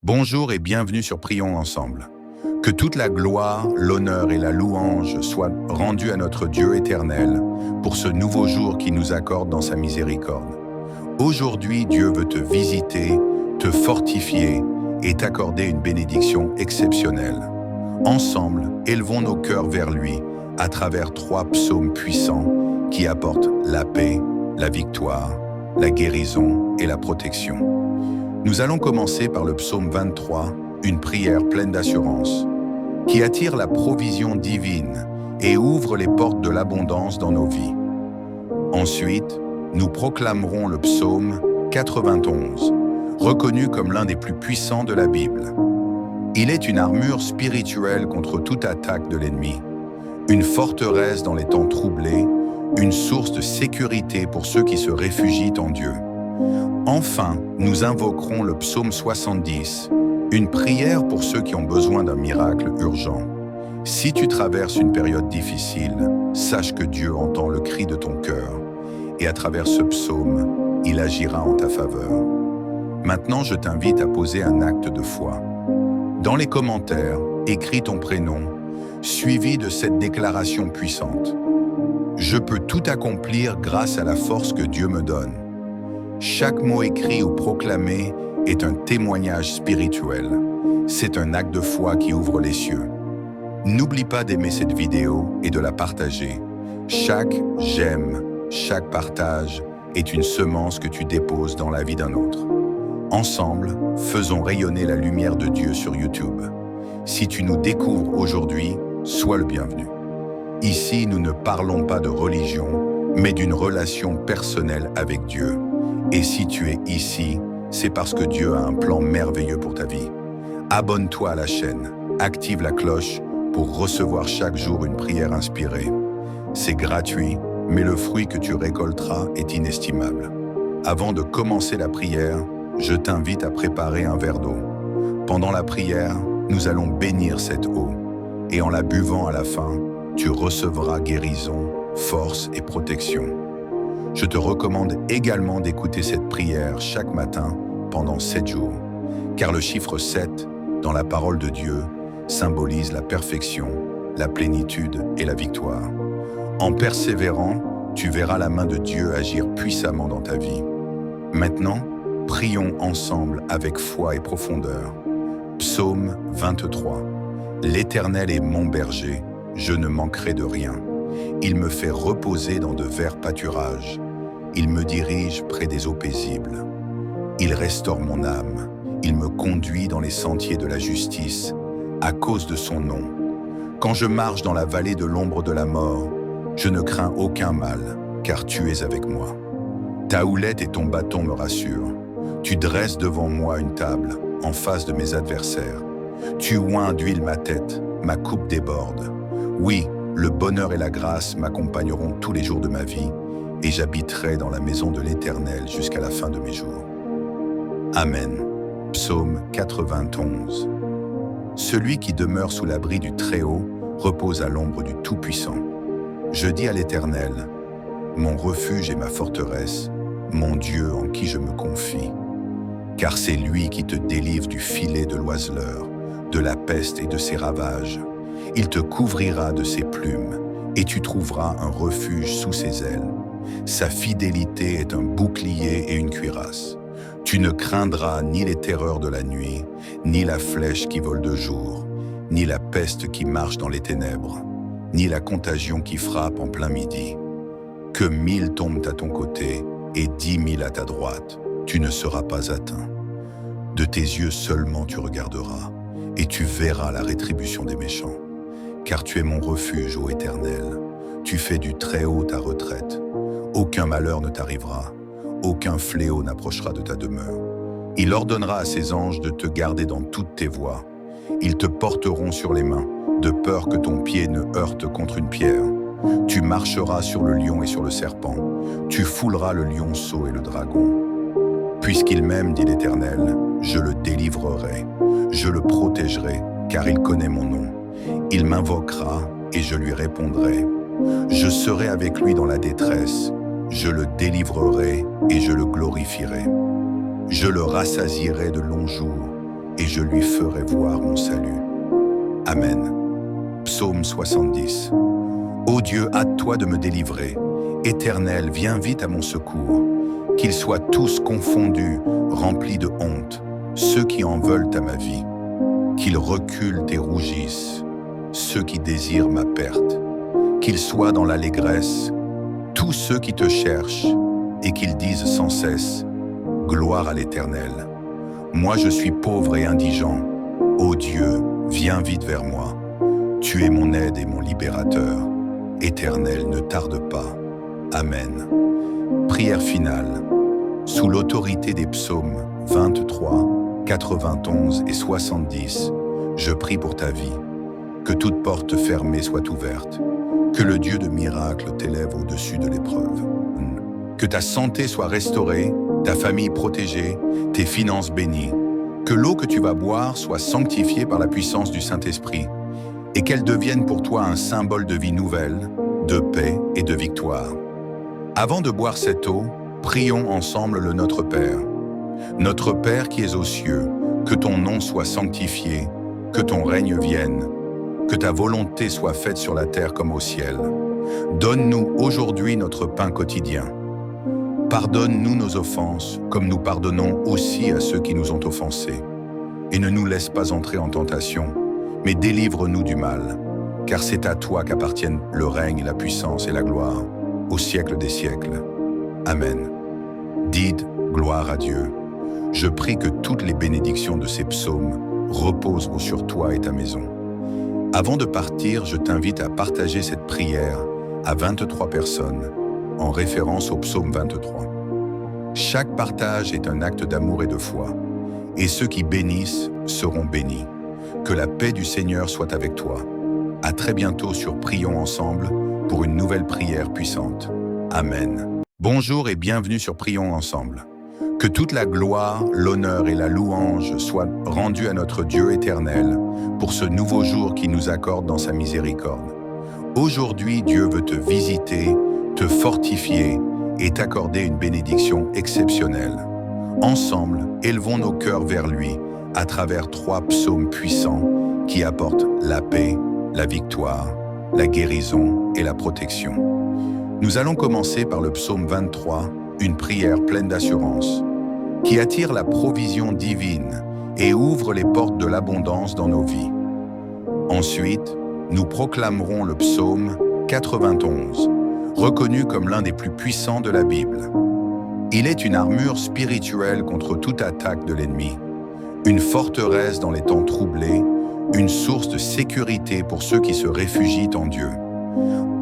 Bonjour et bienvenue sur Prions ensemble. Que toute la gloire, l'honneur et la louange soient rendues à notre Dieu éternel pour ce nouveau jour qu'il nous accorde dans sa miséricorde. Aujourd'hui, Dieu veut te visiter, te fortifier et t'accorder une bénédiction exceptionnelle. Ensemble, élevons nos cœurs vers lui à travers 3 psaumes puissants qui apportent la paix, la victoire, la guérison et la protection. Nous allons commencer par le psaume 23, une prière pleine d'assurance, qui attire la provision divine et ouvre les portes de l'abondance dans nos vies. Ensuite, nous proclamerons le psaume 91, reconnu comme l'un des plus puissants de la Bible. Il est une armure spirituelle contre toute attaque de l'ennemi, une forteresse dans les temps troublés, une source de sécurité pour ceux qui se réfugient en Dieu. Enfin, nous invoquerons le psaume 70, une prière pour ceux qui ont besoin d'un miracle urgent. Si tu traverses une période difficile, sache que Dieu entend le cri de ton cœur et à travers ce psaume, il agira en ta faveur. Maintenant, je t'invite à poser un acte de foi. Dans les commentaires, écris ton prénom, suivi de cette déclaration puissante. Je peux tout accomplir grâce à la force que Dieu me donne. Chaque mot écrit ou proclamé est un témoignage spirituel. C'est un acte de foi qui ouvre les cieux. N'oublie pas d'aimer cette vidéo et de la partager. Chaque j'aime, chaque partage est une semence que tu déposes dans la vie d'un autre. Ensemble, faisons rayonner la lumière de Dieu sur YouTube. Si tu nous découvres aujourd'hui, sois le bienvenu. Ici, nous ne parlons pas de religion, mais d'une relation personnelle avec Dieu. Et si tu es ici, c'est parce que Dieu a un plan merveilleux pour ta vie. Abonne-toi à la chaîne, active la cloche pour recevoir chaque jour une prière inspirée. C'est gratuit, mais le fruit que tu récolteras est inestimable. Avant de commencer la prière, je t'invite à préparer un verre d'eau. Pendant la prière, nous allons bénir cette eau. Et en la buvant à la fin, tu recevras guérison, force et protection. Je te recommande également d'écouter cette prière chaque matin pendant 7 jours, car le chiffre 7, dans la parole de Dieu, symbolise la perfection, la plénitude et la victoire. En persévérant, tu verras la main de Dieu agir puissamment dans ta vie. Maintenant, prions ensemble avec foi et profondeur. Psaume 23. L'Éternel est mon berger, je ne manquerai de rien. Il me fait reposer dans de verts pâturages. Il me dirige près des eaux paisibles. Il restaure mon âme. Il me conduit dans les sentiers de la justice, à cause de son nom. Quand je marche dans la vallée de l'ombre de la mort, je ne crains aucun mal, car tu es avec moi. Ta houlette et ton bâton me rassurent. Tu dresses devant moi une table, en face de mes adversaires. Tu oins d'huile ma tête, ma coupe déborde. Oui, le bonheur et la grâce m'accompagneront tous les jours de ma vie et j'habiterai dans la maison de l'Éternel jusqu'à la fin de mes jours. Amen. Psaume 91. Celui qui demeure sous l'abri du Très-Haut repose à l'ombre du Tout-Puissant. Je dis à l'Éternel, mon refuge et ma forteresse, mon Dieu en qui je me confie. Car c'est lui qui te délivre du filet de l'oiseleur, de la peste et de ses ravages. Il te couvrira de ses plumes, et tu trouveras un refuge sous ses ailes. Sa fidélité est un bouclier et une cuirasse. Tu ne craindras ni les terreurs de la nuit, ni la flèche qui vole de jour, ni la peste qui marche dans les ténèbres, ni la contagion qui frappe en plein midi. Que 1000 tombent à ton côté et 10 000 à ta droite, tu ne seras pas atteint. De tes yeux seulement tu regarderas, et tu verras la rétribution des méchants. Car tu es mon refuge, ô Éternel. Tu fais du Très-Haut ta retraite. Aucun malheur ne t'arrivera, aucun fléau n'approchera de ta demeure. Il ordonnera à ses anges de te garder dans toutes tes voies. Ils te porteront sur les mains, de peur que ton pied ne heurte contre une pierre. Tu marcheras sur le lion et sur le serpent. Tu fouleras le lionceau et le dragon. Puisqu'il m'aime, dit l'Éternel, je le délivrerai. Je le protégerai, car il connaît mon nom. Il m'invoquera et je lui répondrai. Je serai avec lui dans la détresse. Je le délivrerai et je le glorifierai. Je le rassasierai de longs jours et je lui ferai voir mon salut. Amen. Psaume 70. Ô Dieu, hâte-toi de me délivrer. Éternel, viens vite à mon secours. Qu'ils soient tous confondus, remplis de honte, ceux qui en veulent à ma vie. Qu'ils reculent et rougissent, ceux qui désirent ma perte. Qu'ils soient dans l'allégresse, tous ceux qui te cherchent, et qu'ils disent sans cesse, gloire à l'Éternel. Moi je suis pauvre et indigent. Ô Dieu, viens vite vers moi. Tu es mon aide et mon libérateur. Éternel, ne tarde pas. Amen. Prière finale. Sous l'autorité des psaumes 23, 91 et 70, je prie pour ta vie. Que toute porte fermée soit ouverte. Que le Dieu de miracles t'élève au-dessus de l'épreuve. Que ta santé soit restaurée, ta famille protégée, tes finances bénies. Que l'eau que tu vas boire soit sanctifiée par la puissance du Saint-Esprit et qu'elle devienne pour toi un symbole de vie nouvelle, de paix et de victoire. Avant de boire cette eau, prions ensemble le Notre Père. Notre Père qui es aux cieux, que ton nom soit sanctifié, que ton règne vienne, que ta volonté soit faite sur la terre comme au ciel. Donne-nous aujourd'hui notre pain quotidien. Pardonne-nous nos offenses, comme nous pardonnons aussi à ceux qui nous ont offensés. Et ne nous laisse pas entrer en tentation, mais délivre-nous du mal, car c'est à toi qu'appartiennent le règne, la puissance et la gloire, au siècle des siècles. Amen. Dites gloire à Dieu. Je prie que toutes les bénédictions de ces psaumes reposent sur toi et ta maison. Avant de partir, je t'invite à partager cette prière à 23 personnes, en référence au psaume 23. Chaque partage est un acte d'amour et de foi, et ceux qui bénissent seront bénis. Que la paix du Seigneur soit avec toi. À très bientôt sur Prions Ensemble pour une nouvelle prière puissante. Amen. Bonjour et bienvenue sur Prions Ensemble. Que toute la gloire, l'honneur et la louange soient rendues à notre Dieu éternel pour ce nouveau jour qu'il nous accorde dans sa miséricorde. Aujourd'hui, Dieu veut te visiter, te fortifier et t'accorder une bénédiction exceptionnelle. Ensemble, élevons nos cœurs vers lui à travers 3 psaumes puissants qui apportent la paix, la victoire, la guérison et la protection. Nous allons commencer par le psaume 23, une prière pleine d'assurance, qui attire la provision divine et ouvre les portes de l'abondance dans nos vies. Ensuite, nous proclamerons le psaume 91, reconnu comme l'un des plus puissants de la Bible. Il est une armure spirituelle contre toute attaque de l'ennemi, une forteresse dans les temps troublés, une source de sécurité pour ceux qui se réfugient en Dieu.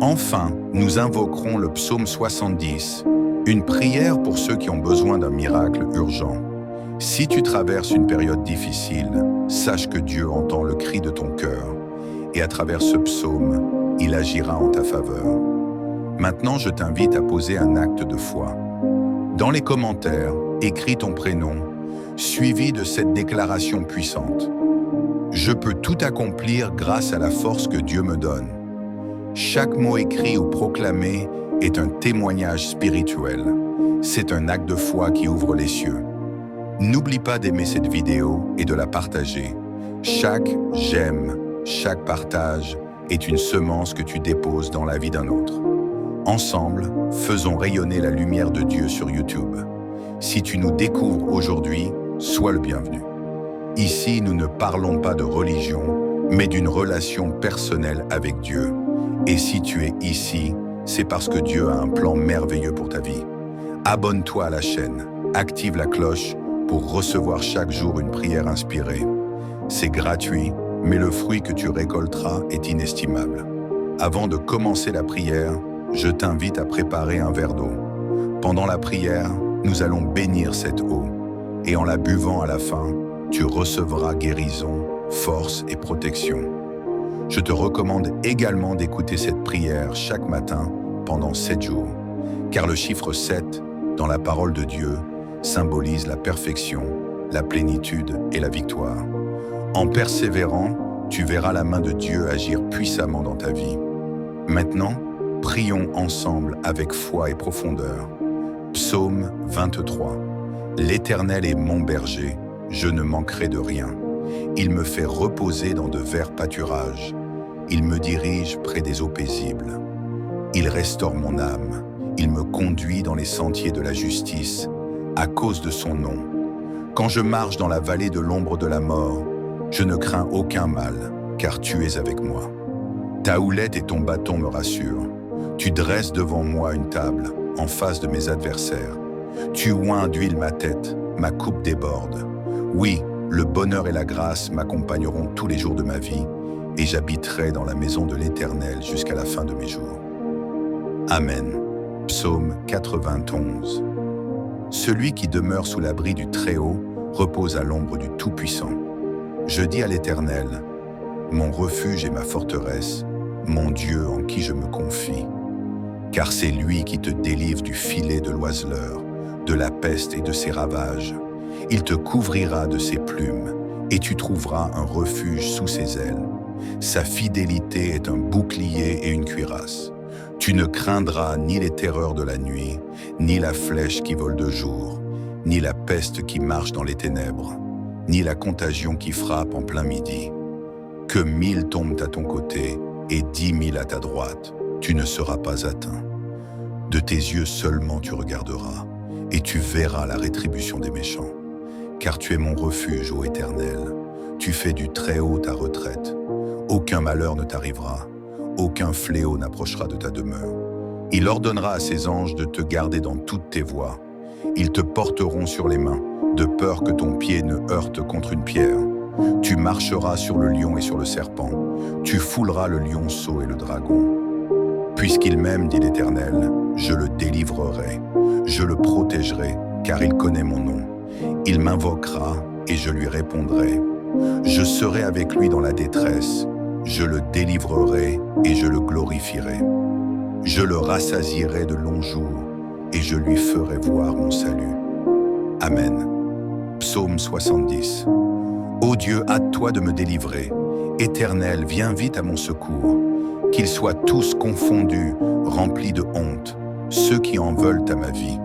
Enfin, nous invoquerons le psaume 70, une prière pour ceux qui ont besoin d'un miracle urgent. Si tu traverses une période difficile, sache que Dieu entend le cri de ton cœur et à travers ce psaume, il agira en ta faveur. Maintenant, je t'invite à poser un acte de foi. Dans les commentaires, écris ton prénom, suivi de cette déclaration puissante. Je peux tout accomplir grâce à la force que Dieu me donne. Chaque mot écrit ou proclamé est un témoignage spirituel. C'est un acte de foi qui ouvre les cieux. N'oublie pas d'aimer cette vidéo et de la partager. Chaque j'aime, chaque partage est une semence que tu déposes dans la vie d'un autre. Ensemble, faisons rayonner la lumière de Dieu sur YouTube. Si tu nous découvres aujourd'hui, sois le bienvenu. Ici, nous ne parlons pas de religion, mais d'une relation personnelle avec Dieu. Et si tu es ici, c'est parce que Dieu a un plan merveilleux pour ta vie. Abonne-toi à la chaîne, active la cloche pour recevoir chaque jour une prière inspirée. C'est gratuit, mais le fruit que tu récolteras est inestimable. Avant de commencer la prière, je t'invite à préparer un verre d'eau. Pendant la prière, nous allons bénir cette eau. Et en la buvant à la fin, tu recevras guérison, force et protection. Je te recommande également d'écouter cette prière chaque matin pendant 7 jours, car le chiffre 7, dans la parole de Dieu, symbolise la perfection, la plénitude et la victoire. En persévérant, tu verras la main de Dieu agir puissamment dans ta vie. Maintenant, prions ensemble avec foi et profondeur. Psaume 23. L'Éternel est mon berger, je ne manquerai de rien. Il me fait reposer dans de verts pâturages. Il me dirige près des eaux paisibles. Il restaure mon âme. Il me conduit dans les sentiers de la justice, à cause de son nom. Quand je marche dans la vallée de l'ombre de la mort, je ne crains aucun mal, car tu es avec moi. Ta houlette et ton bâton me rassurent. Tu dresses devant moi une table, en face de mes adversaires. Tu oins d'huile ma tête, ma coupe déborde. Oui, le bonheur et la grâce m'accompagneront tous les jours de ma vie, et j'habiterai dans la maison de l'Éternel jusqu'à la fin de mes jours. Amen. Psaume 91. Celui qui demeure sous l'abri du Très-Haut repose à l'ombre du Tout-Puissant. Je dis à l'Éternel, mon refuge et ma forteresse, mon Dieu en qui je me confie. Car c'est lui qui te délivre du filet de l'oiseleur, de la peste et de ses ravages. Il te couvrira de ses plumes, et tu trouveras un refuge sous ses ailes. Sa fidélité est un bouclier et une cuirasse. Tu ne craindras ni les terreurs de la nuit, ni la flèche qui vole de jour, ni la peste qui marche dans les ténèbres, ni la contagion qui frappe en plein midi. Que 1000 tombent à ton côté et 10 000 à ta droite, tu ne seras pas atteint. De tes yeux seulement tu regarderas, et tu verras la rétribution des méchants. Car tu es mon refuge, ô Éternel. Tu fais du Très-Haut ta retraite. Aucun malheur ne t'arrivera, aucun fléau n'approchera de ta demeure. Il ordonnera à ses anges de te garder dans toutes tes voies. Ils te porteront sur les mains, de peur que ton pied ne heurte contre une pierre. Tu marcheras sur le lion et sur le serpent. Tu fouleras le lionceau et le dragon. Puisqu'il m'aime, dit l'Éternel, je le délivrerai. Je le protégerai, car il connaît mon nom. Il m'invoquera et je lui répondrai. Je serai avec lui dans la détresse. Je le délivrerai et je le glorifierai. Je le rassasierai de longs jours et je lui ferai voir mon salut. Amen. Psaume 70. Ô Dieu, hâte-toi de me délivrer. Éternel, viens vite à mon secours. Qu'ils soient tous confondus, remplis de honte, ceux qui en veulent à ma vie.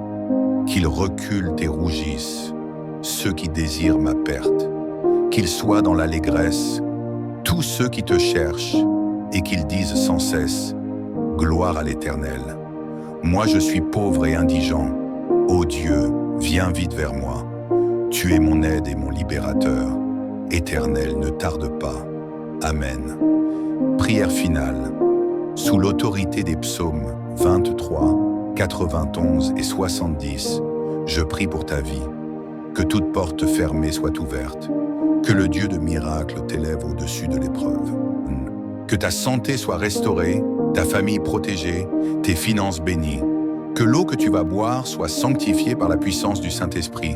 Qu'ils reculent et rougissent, ceux qui désirent ma perte. Qu'ils soient dans l'allégresse, tous ceux qui te cherchent, et qu'ils disent sans cesse, gloire à l'Éternel. Moi je suis pauvre et indigent. Ô Dieu, viens vite vers moi. Tu es mon aide et mon libérateur. Éternel, ne tarde pas. Amen. Prière finale. Sous l'autorité des psaumes 23, 91 et 70, je prie pour ta vie. Que toute porte fermée soit ouverte. Que le Dieu de miracles t'élève au-dessus de l'épreuve. Que ta santé soit restaurée, ta famille protégée, tes finances bénies. Que l'eau que tu vas boire soit sanctifiée par la puissance du Saint-Esprit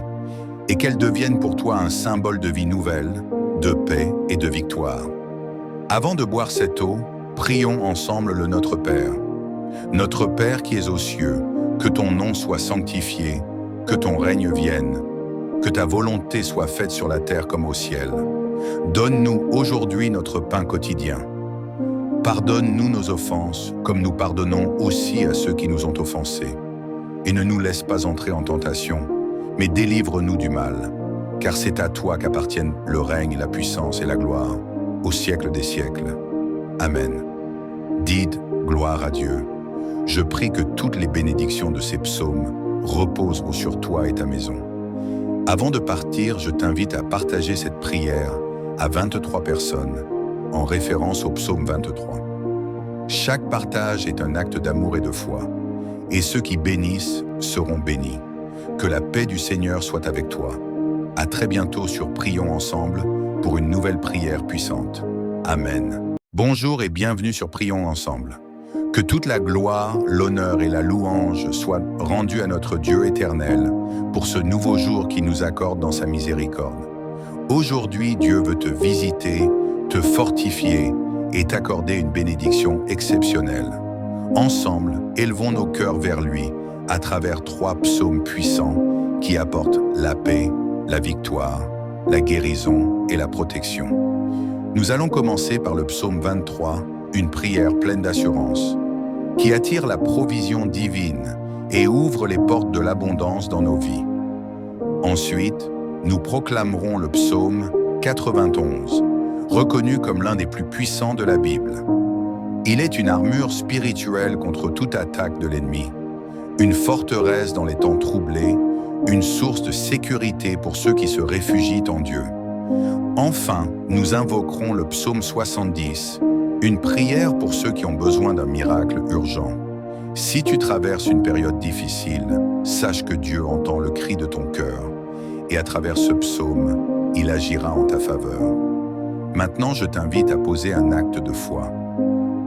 et qu'elle devienne pour toi un symbole de vie nouvelle, de paix et de victoire. Avant de boire cette eau, prions ensemble le Notre Père. Notre Père qui es aux cieux, que ton nom soit sanctifié, que ton règne vienne, que ta volonté soit faite sur la terre comme au ciel. Donne-nous aujourd'hui notre pain quotidien. Pardonne-nous nos offenses, comme nous pardonnons aussi à ceux qui nous ont offensés. Et ne nous laisse pas entrer en tentation, mais délivre-nous du mal, car c'est à toi qu'appartiennent le règne, la puissance et la gloire, au siècle des siècles. Amen. Dites gloire à Dieu. Je prie que toutes les bénédictions de ces psaumes reposent sur toi et ta maison. Avant de partir, je t'invite à partager cette prière à 23 personnes, en référence au psaume 23. Chaque partage est un acte d'amour et de foi, et ceux qui bénissent seront bénis. Que la paix du Seigneur soit avec toi. À très bientôt sur Prions Ensemble pour une nouvelle prière puissante. Amen. Bonjour et bienvenue sur Prions Ensemble. Que toute la gloire, l'honneur et la louange soient rendues à notre Dieu éternel pour ce nouveau jour qu'il nous accorde dans sa miséricorde. Aujourd'hui, Dieu veut te visiter, te fortifier et t'accorder une bénédiction exceptionnelle. Ensemble, élevons nos cœurs vers lui à travers 3 psaumes puissants qui apportent la paix, la victoire, la guérison et la protection. Nous allons commencer par le psaume 23, une prière pleine d'assurance, qui attire la provision divine et ouvre les portes de l'abondance dans nos vies. Ensuite, nous proclamerons le psaume 91, reconnu comme l'un des plus puissants de la Bible. Il est une armure spirituelle contre toute attaque de l'ennemi, une forteresse dans les temps troublés, une source de sécurité pour ceux qui se réfugient en Dieu. Enfin, nous invoquerons le psaume 70, une prière pour ceux qui ont besoin d'un miracle urgent. Si tu traverses une période difficile, sache que Dieu entend le cri de ton cœur et à travers ce psaume, il agira en ta faveur. Maintenant, je t'invite à poser un acte de foi.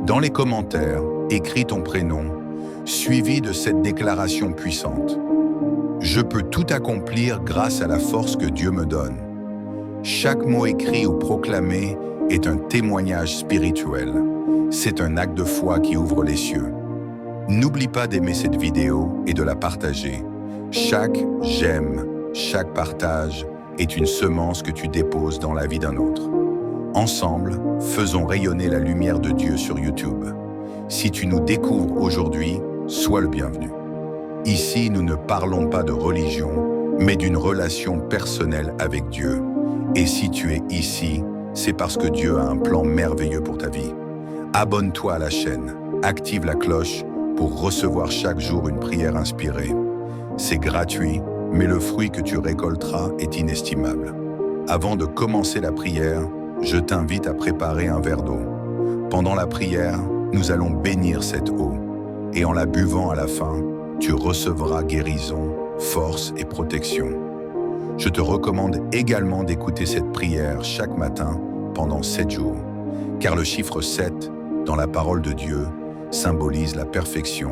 Dans les commentaires, écris ton prénom, suivi de cette déclaration puissante. Je peux tout accomplir grâce à la force que Dieu me donne. Chaque mot écrit ou proclamé est un témoignage spirituel. C'est un acte de foi qui ouvre les cieux. N'oublie pas d'aimer cette vidéo et de la partager. Chaque j'aime, chaque partage est une semence que tu déposes dans la vie d'un autre. Ensemble, faisons rayonner la lumière de Dieu sur YouTube. Si tu nous découvres aujourd'hui, sois le bienvenu. Ici, nous ne parlons pas de religion, mais d'une relation personnelle avec Dieu. Et si tu es ici, c'est parce que Dieu a un plan merveilleux pour ta vie. Abonne-toi à la chaîne, active la cloche pour recevoir chaque jour une prière inspirée. C'est gratuit, mais le fruit que tu récolteras est inestimable. Avant de commencer la prière, je t'invite à préparer un verre d'eau. Pendant la prière, nous allons bénir cette eau. Et en la buvant à la fin, tu recevras guérison, force et protection. Je te recommande également d'écouter cette prière chaque matin pendant 7 jours, car le chiffre 7, dans la parole de Dieu, symbolise la perfection,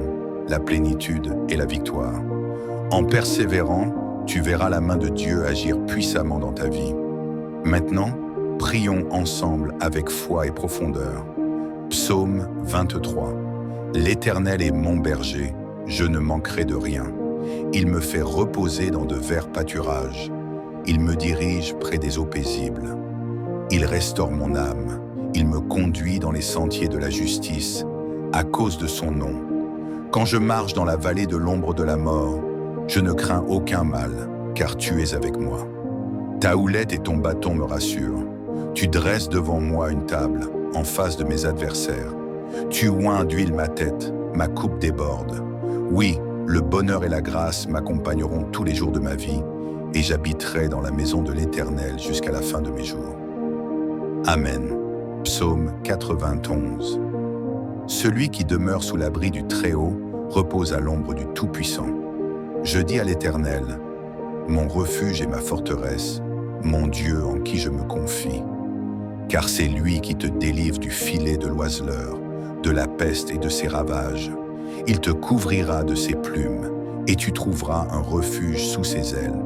la plénitude et la victoire. En persévérant, tu verras la main de Dieu agir puissamment dans ta vie. Maintenant, prions ensemble avec foi et profondeur. Psaume 23. L'Éternel est mon berger, je ne manquerai de rien. Il me fait reposer dans de verts pâturages. Il me dirige près des eaux paisibles. Il restaure mon âme. Il me conduit dans les sentiers de la justice, à cause de son nom. Quand je marche dans la vallée de l'ombre de la mort, je ne crains aucun mal, car tu es avec moi. Ta houlette et ton bâton me rassurent. Tu dresses devant moi une table, en face de mes adversaires. Tu oins d'huile ma tête, ma coupe déborde. Oui, le bonheur et la grâce m'accompagneront tous les jours de ma vie, et j'habiterai dans la maison de l'Éternel jusqu'à la fin de mes jours. Amen. Psaume 91. Celui qui demeure sous l'abri du Très-Haut repose à l'ombre du Tout-Puissant. Je dis à l'Éternel, mon refuge et ma forteresse, mon Dieu en qui je me confie. Car c'est lui qui te délivre du filet de l'oiseleur, de la peste et de ses ravages. Il te couvrira de ses plumes, et tu trouveras un refuge sous ses ailes.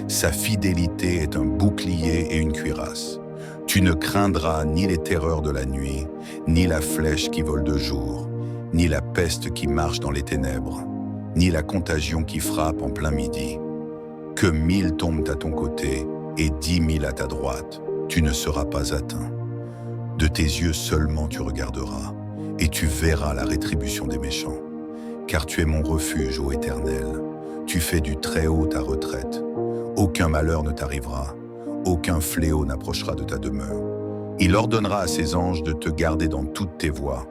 Sa fidélité est un bouclier et une cuirasse. Tu ne craindras ni les terreurs de la nuit, ni la flèche qui vole de jour, ni la peste qui marche dans les ténèbres, ni la contagion qui frappe en plein midi. Que 1000 tombent à ton côté et 10 000 à ta droite, tu ne seras pas atteint. De tes yeux seulement tu regarderas, et tu verras la rétribution des méchants. Car tu es mon refuge, ô Éternel, tu fais du Très-Haut ta retraite. Aucun malheur ne t'arrivera, aucun fléau n'approchera de ta demeure. Il ordonnera à ses anges de te garder dans toutes tes voies.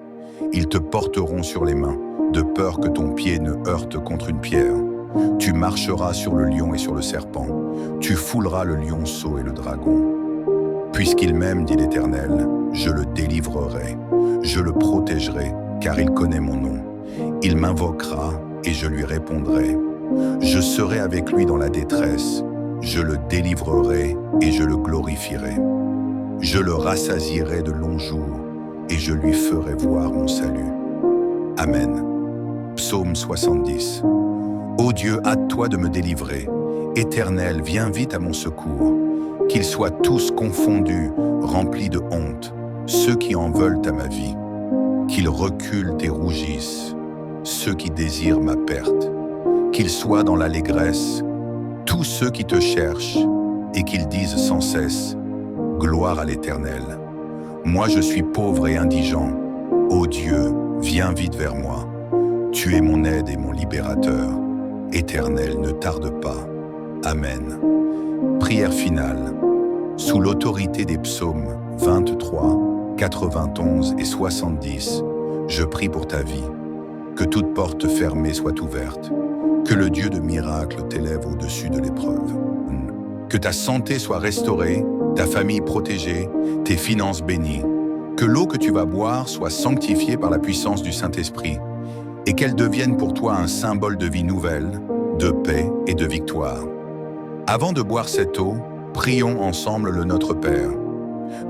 Ils te porteront sur les mains, de peur que ton pied ne heurte contre une pierre. Tu marcheras sur le lion et sur le serpent. Tu fouleras le lionceau et le dragon. Puisqu'il m'aime, dit l'Éternel, je le délivrerai. Je le protégerai, car il connaît mon nom. Il m'invoquera et je lui répondrai. Je serai avec lui dans la détresse. Je le délivrerai et je le glorifierai. Je le rassasierai de longs jours et je lui ferai voir mon salut. Amen. Psaume 70. Ô Dieu, hâte-toi de me délivrer. Éternel, viens vite à mon secours. Qu'ils soient tous confondus, remplis de honte, ceux qui en veulent à ma vie. Qu'ils reculent et rougissent, ceux qui désirent ma perte. Qu'ils soient dans l'allégresse, tous ceux qui te cherchent, et qu'ils disent sans cesse, gloire à l'Éternel. Moi je suis pauvre et indigent. Ô Dieu, viens vite vers moi. Tu es mon aide et mon libérateur. Éternel, ne tarde pas. Amen. Prière finale. sous l'autorité des psaumes 23, 91 et 70, je prie pour ta vie. Que toute porte fermée soit ouverte. Que le Dieu de miracles t'élève au-dessus de l'épreuve. Que ta santé soit restaurée, ta famille protégée, tes finances bénies. Que l'eau que tu vas boire soit sanctifiée par la puissance du Saint-Esprit et qu'elle devienne pour toi un symbole de vie nouvelle, de paix et de victoire. Avant de boire cette eau, prions ensemble le Notre Père.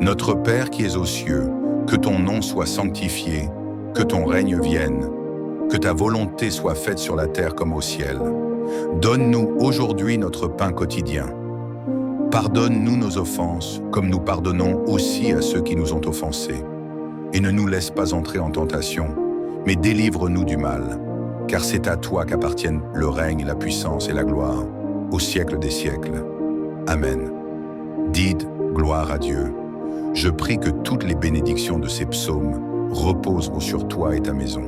Notre Père qui es aux cieux, que ton nom soit sanctifié, que ton règne vienne, que ta volonté soit faite sur la terre comme au ciel. Donne-nous aujourd'hui notre pain quotidien. Pardonne-nous nos offenses, comme nous pardonnons aussi à ceux qui nous ont offensés. Et ne nous laisse pas entrer en tentation, mais délivre-nous du mal, car c'est à toi qu'appartiennent le règne, la puissance et la gloire, au siècle des siècles. Amen. Dites gloire à Dieu. Je prie que toutes les bénédictions de ces psaumes reposent sur toi et ta maison.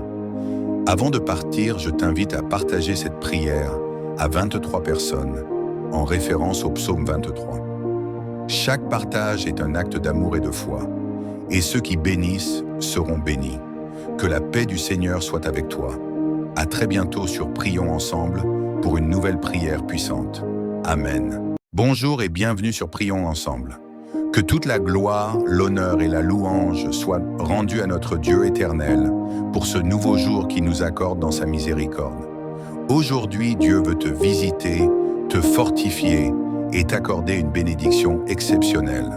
Avant de partir, je t'invite à partager cette prière à 23 personnes, en référence au psaume 23. Chaque partage est un acte d'amour et de foi, et ceux qui bénissent seront bénis. Que la paix du Seigneur soit avec toi. À très bientôt sur Prions Ensemble pour une nouvelle prière puissante. Amen. Bonjour et bienvenue sur Prions Ensemble. Que toute la gloire, l'honneur et la louange soient rendues à notre Dieu éternel pour ce nouveau jour qu'il nous accorde dans sa miséricorde. Aujourd'hui, Dieu veut te visiter, te fortifier et t'accorder une bénédiction exceptionnelle.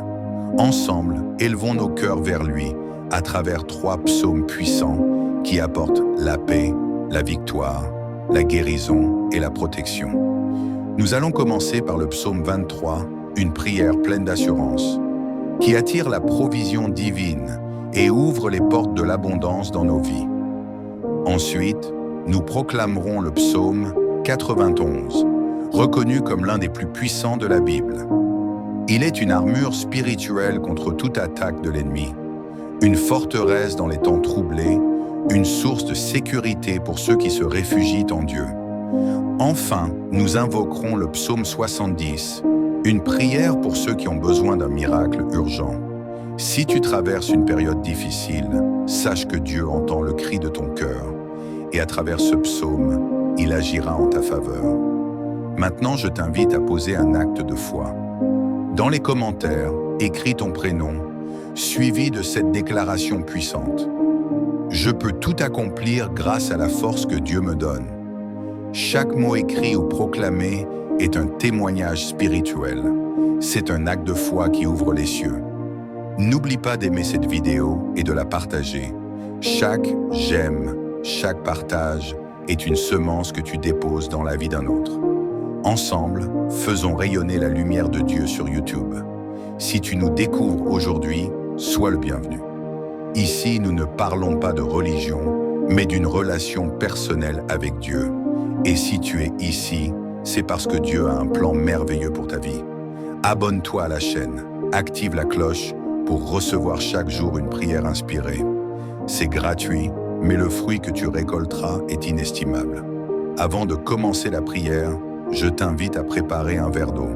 Ensemble, élevons nos cœurs vers lui à travers 3 psaumes puissants qui apportent la paix, la victoire, la guérison et la protection. Nous allons commencer par le psaume 23, une prière pleine d'assurance, qui attire la provision divine et ouvre les portes de l'abondance dans nos vies. Ensuite, nous proclamerons le psaume 91, reconnu comme l'un des plus puissants de la Bible. Il est une armure spirituelle contre toute attaque de l'ennemi, une forteresse dans les temps troublés, une source de sécurité pour ceux qui se réfugient en Dieu. Enfin, nous invoquerons le psaume 70, une prière pour ceux qui ont besoin d'un miracle urgent. Si tu traverses une période difficile, sache que Dieu entend le cri de ton cœur et à travers ce psaume, il agira en ta faveur. Maintenant, je t'invite à poser un acte de foi. Dans les commentaires, écris ton prénom, suivi de cette déclaration puissante. Je peux tout accomplir grâce à la force que Dieu me donne. Chaque mot écrit ou proclamé est un témoignage spirituel. C'est un acte de foi qui ouvre les cieux. N'oublie pas d'aimer cette vidéo et de la partager. Chaque j'aime, chaque partage est une semence que tu déposes dans la vie d'un autre. Ensemble, faisons rayonner la lumière de Dieu sur YouTube. Si tu nous découvres aujourd'hui, sois le bienvenu. Ici, nous ne parlons pas de religion, mais d'une relation personnelle avec Dieu. Et si tu es ici, c'est parce que Dieu a un plan merveilleux pour ta vie. Abonne-toi à la chaîne, active la cloche pour recevoir chaque jour une prière inspirée. C'est gratuit, mais le fruit que tu récolteras est inestimable. Avant de commencer la prière, je t'invite à préparer un verre d'eau.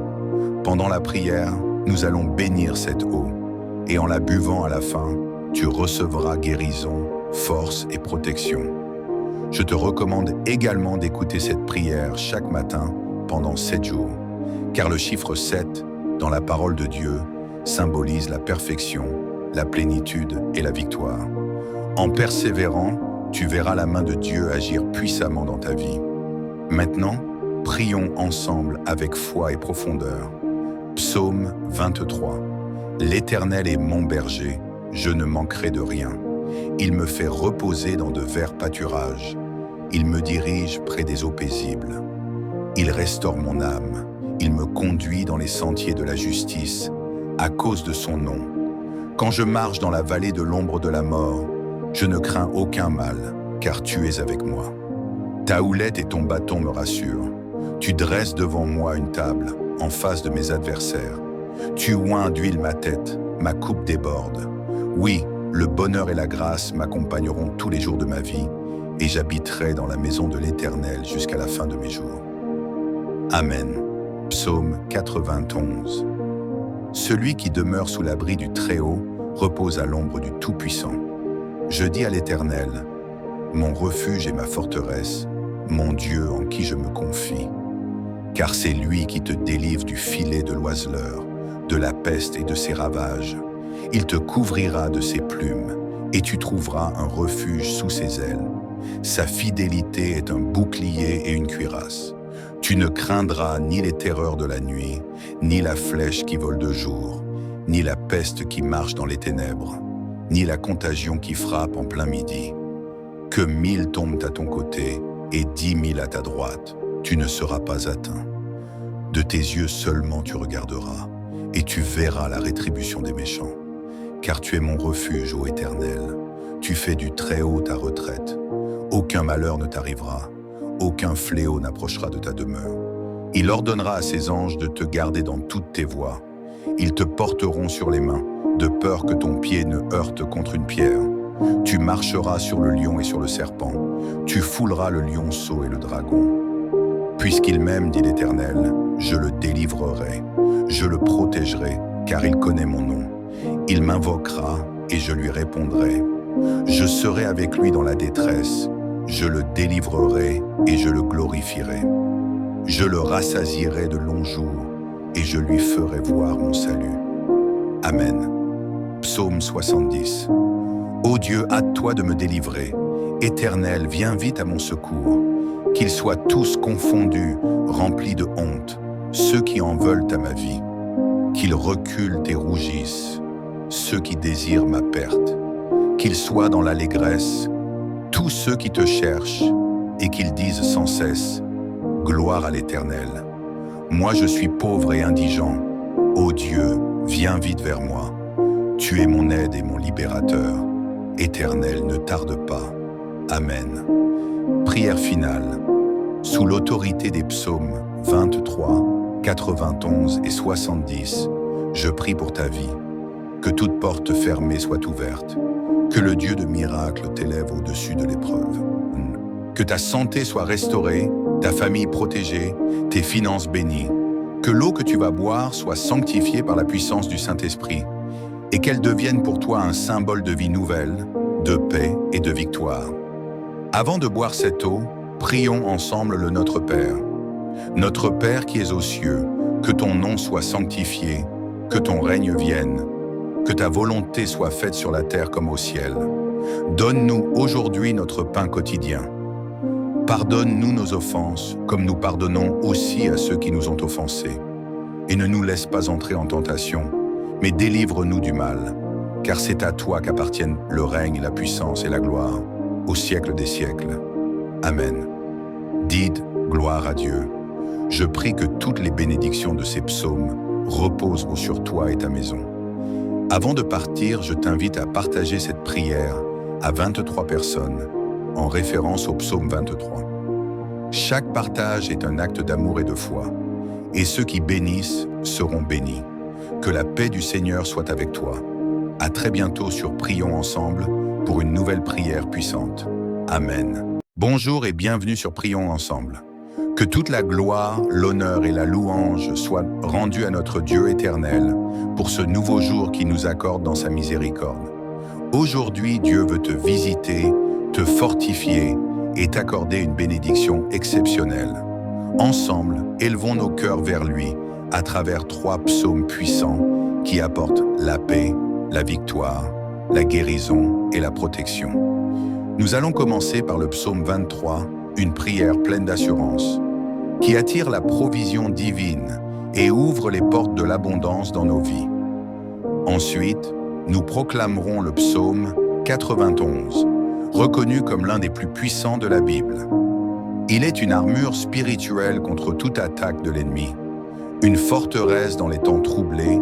Pendant la prière, nous allons bénir cette eau. Et en la buvant à la fin, tu recevras guérison, force et protection. Je te recommande également d'écouter cette prière chaque matin pendant 7 jours, car le chiffre 7, dans la parole de Dieu, symbolise la perfection, la plénitude et la victoire. En persévérant, tu verras la main de Dieu agir puissamment dans ta vie. Maintenant, prions ensemble avec foi et profondeur. Psaume 23. L'Éternel est mon berger, je ne manquerai de rien. Il me fait reposer dans de verts pâturages. Il me dirige près des eaux paisibles. Il restaure mon âme. Il me conduit dans les sentiers de la justice, à cause de son nom. Quand je marche dans la vallée de l'ombre de la mort, je ne crains aucun mal, car tu es avec moi. Ta houlette et ton bâton me rassurent. Tu dresses devant moi une table, en face de mes adversaires. Tu oins d'huile ma tête, ma coupe déborde. Oui, le bonheur et la grâce m'accompagneront tous les jours de ma vie, et j'habiterai dans la maison de l'Éternel jusqu'à la fin de mes jours. Amen. Psaume 91. Celui qui demeure sous l'abri du Très-Haut repose à l'ombre du Tout-Puissant. Je dis à l'Éternel, mon refuge et ma forteresse, mon Dieu en qui je me confie. Car c'est lui qui te délivre du filet de l'oiseleur, de la peste et de ses ravages. Il te couvrira de ses plumes, et tu trouveras un refuge sous ses ailes. Sa fidélité est un bouclier et une cuirasse. Tu ne craindras ni les terreurs de la nuit, ni la flèche qui vole de jour, ni la peste qui marche dans les ténèbres, ni la contagion qui frappe en plein midi. Que 1000 tombent à ton côté et 10 000 à ta droite, tu ne seras pas atteint. De tes yeux seulement tu regarderas, et tu verras la rétribution des méchants. Car tu es mon refuge, ô Éternel, tu fais du Très-Haut ta retraite. Aucun malheur ne t'arrivera, aucun fléau n'approchera de ta demeure. Il ordonnera à ses anges de te garder dans toutes tes voies. Ils te porteront sur les mains, de peur que ton pied ne heurte contre une pierre. Tu marcheras sur le lion et sur le serpent, tu fouleras le lionceau et le dragon. Puisqu'il m'aime, dit l'Éternel, je le délivrerai, je le protégerai, car il connaît mon nom. Il m'invoquera et je lui répondrai. Je serai avec lui dans la détresse, je le délivrerai et je le glorifierai. Je le rassasierai de longs jours et je lui ferai voir mon salut. Amen. Psaume 70. Ô Dieu, hâte-toi de me délivrer. Éternel, viens vite à mon secours. Qu'ils soient tous confondus, remplis de honte, ceux qui en veulent à ma vie. Qu'ils reculent et rougissent, ceux qui désirent ma perte. Qu'ils soient dans l'allégresse, tous ceux qui te cherchent, et qu'ils disent sans cesse, gloire à l'Éternel. Moi je suis pauvre et indigent. Ô Dieu, viens vite vers moi. Tu es mon aide et mon libérateur. Éternel, ne tarde pas. Amen. Prière finale. Sous l'autorité des psaumes 23, 91 et 70, je prie pour ta vie. Que toute porte fermée soit ouverte. Que le Dieu de miracles t'élève au-dessus de l'épreuve. Que ta santé soit restaurée, ta famille protégée, tes finances bénies. Que l'eau que tu vas boire soit sanctifiée par la puissance du Saint-Esprit et qu'elle devienne pour toi un symbole de vie nouvelle, de paix et de victoire. Avant de boire cette eau, prions ensemble le Notre Père. Notre Père qui es aux cieux, que ton nom soit sanctifié, que ton règne vienne, que ta volonté soit faite sur la terre comme au ciel. Donne-nous aujourd'hui notre pain quotidien. Pardonne-nous nos offenses, comme nous pardonnons aussi à ceux qui nous ont offensés. Et ne nous laisse pas entrer en tentation, mais délivre-nous du mal, car c'est à toi qu'appartiennent le règne, la puissance et la gloire, au siècle des siècles. Amen. Dites gloire à Dieu. Je prie que toutes les bénédictions de ces psaumes reposent sur toi et ta maison. Avant de partir, je t'invite à partager cette prière à 23 personnes, en référence au psaume 23. Chaque partage est un acte d'amour et de foi, et ceux qui bénissent seront bénis. Que la paix du Seigneur soit avec toi. À très bientôt sur Prions Ensemble pour une nouvelle prière puissante. Amen. Bonjour et bienvenue sur Prions Ensemble. Que toute la gloire, l'honneur et la louange soient rendues à notre Dieu éternel pour ce nouveau jour qu'il nous accorde dans sa miséricorde. Aujourd'hui, Dieu veut te visiter, te fortifier et t'accorder une bénédiction exceptionnelle. Ensemble, élevons nos cœurs vers lui à travers 3 psaumes puissants qui apportent la paix, la victoire, la guérison et la protection. Nous allons commencer par le psaume 23, une prière pleine d'assurance, qui attire la provision divine et ouvre les portes de l'abondance dans nos vies. Ensuite, nous proclamerons le psaume 91, reconnu comme l'un des plus puissants de la Bible. Il est une armure spirituelle contre toute attaque de l'ennemi, une forteresse dans les temps troublés,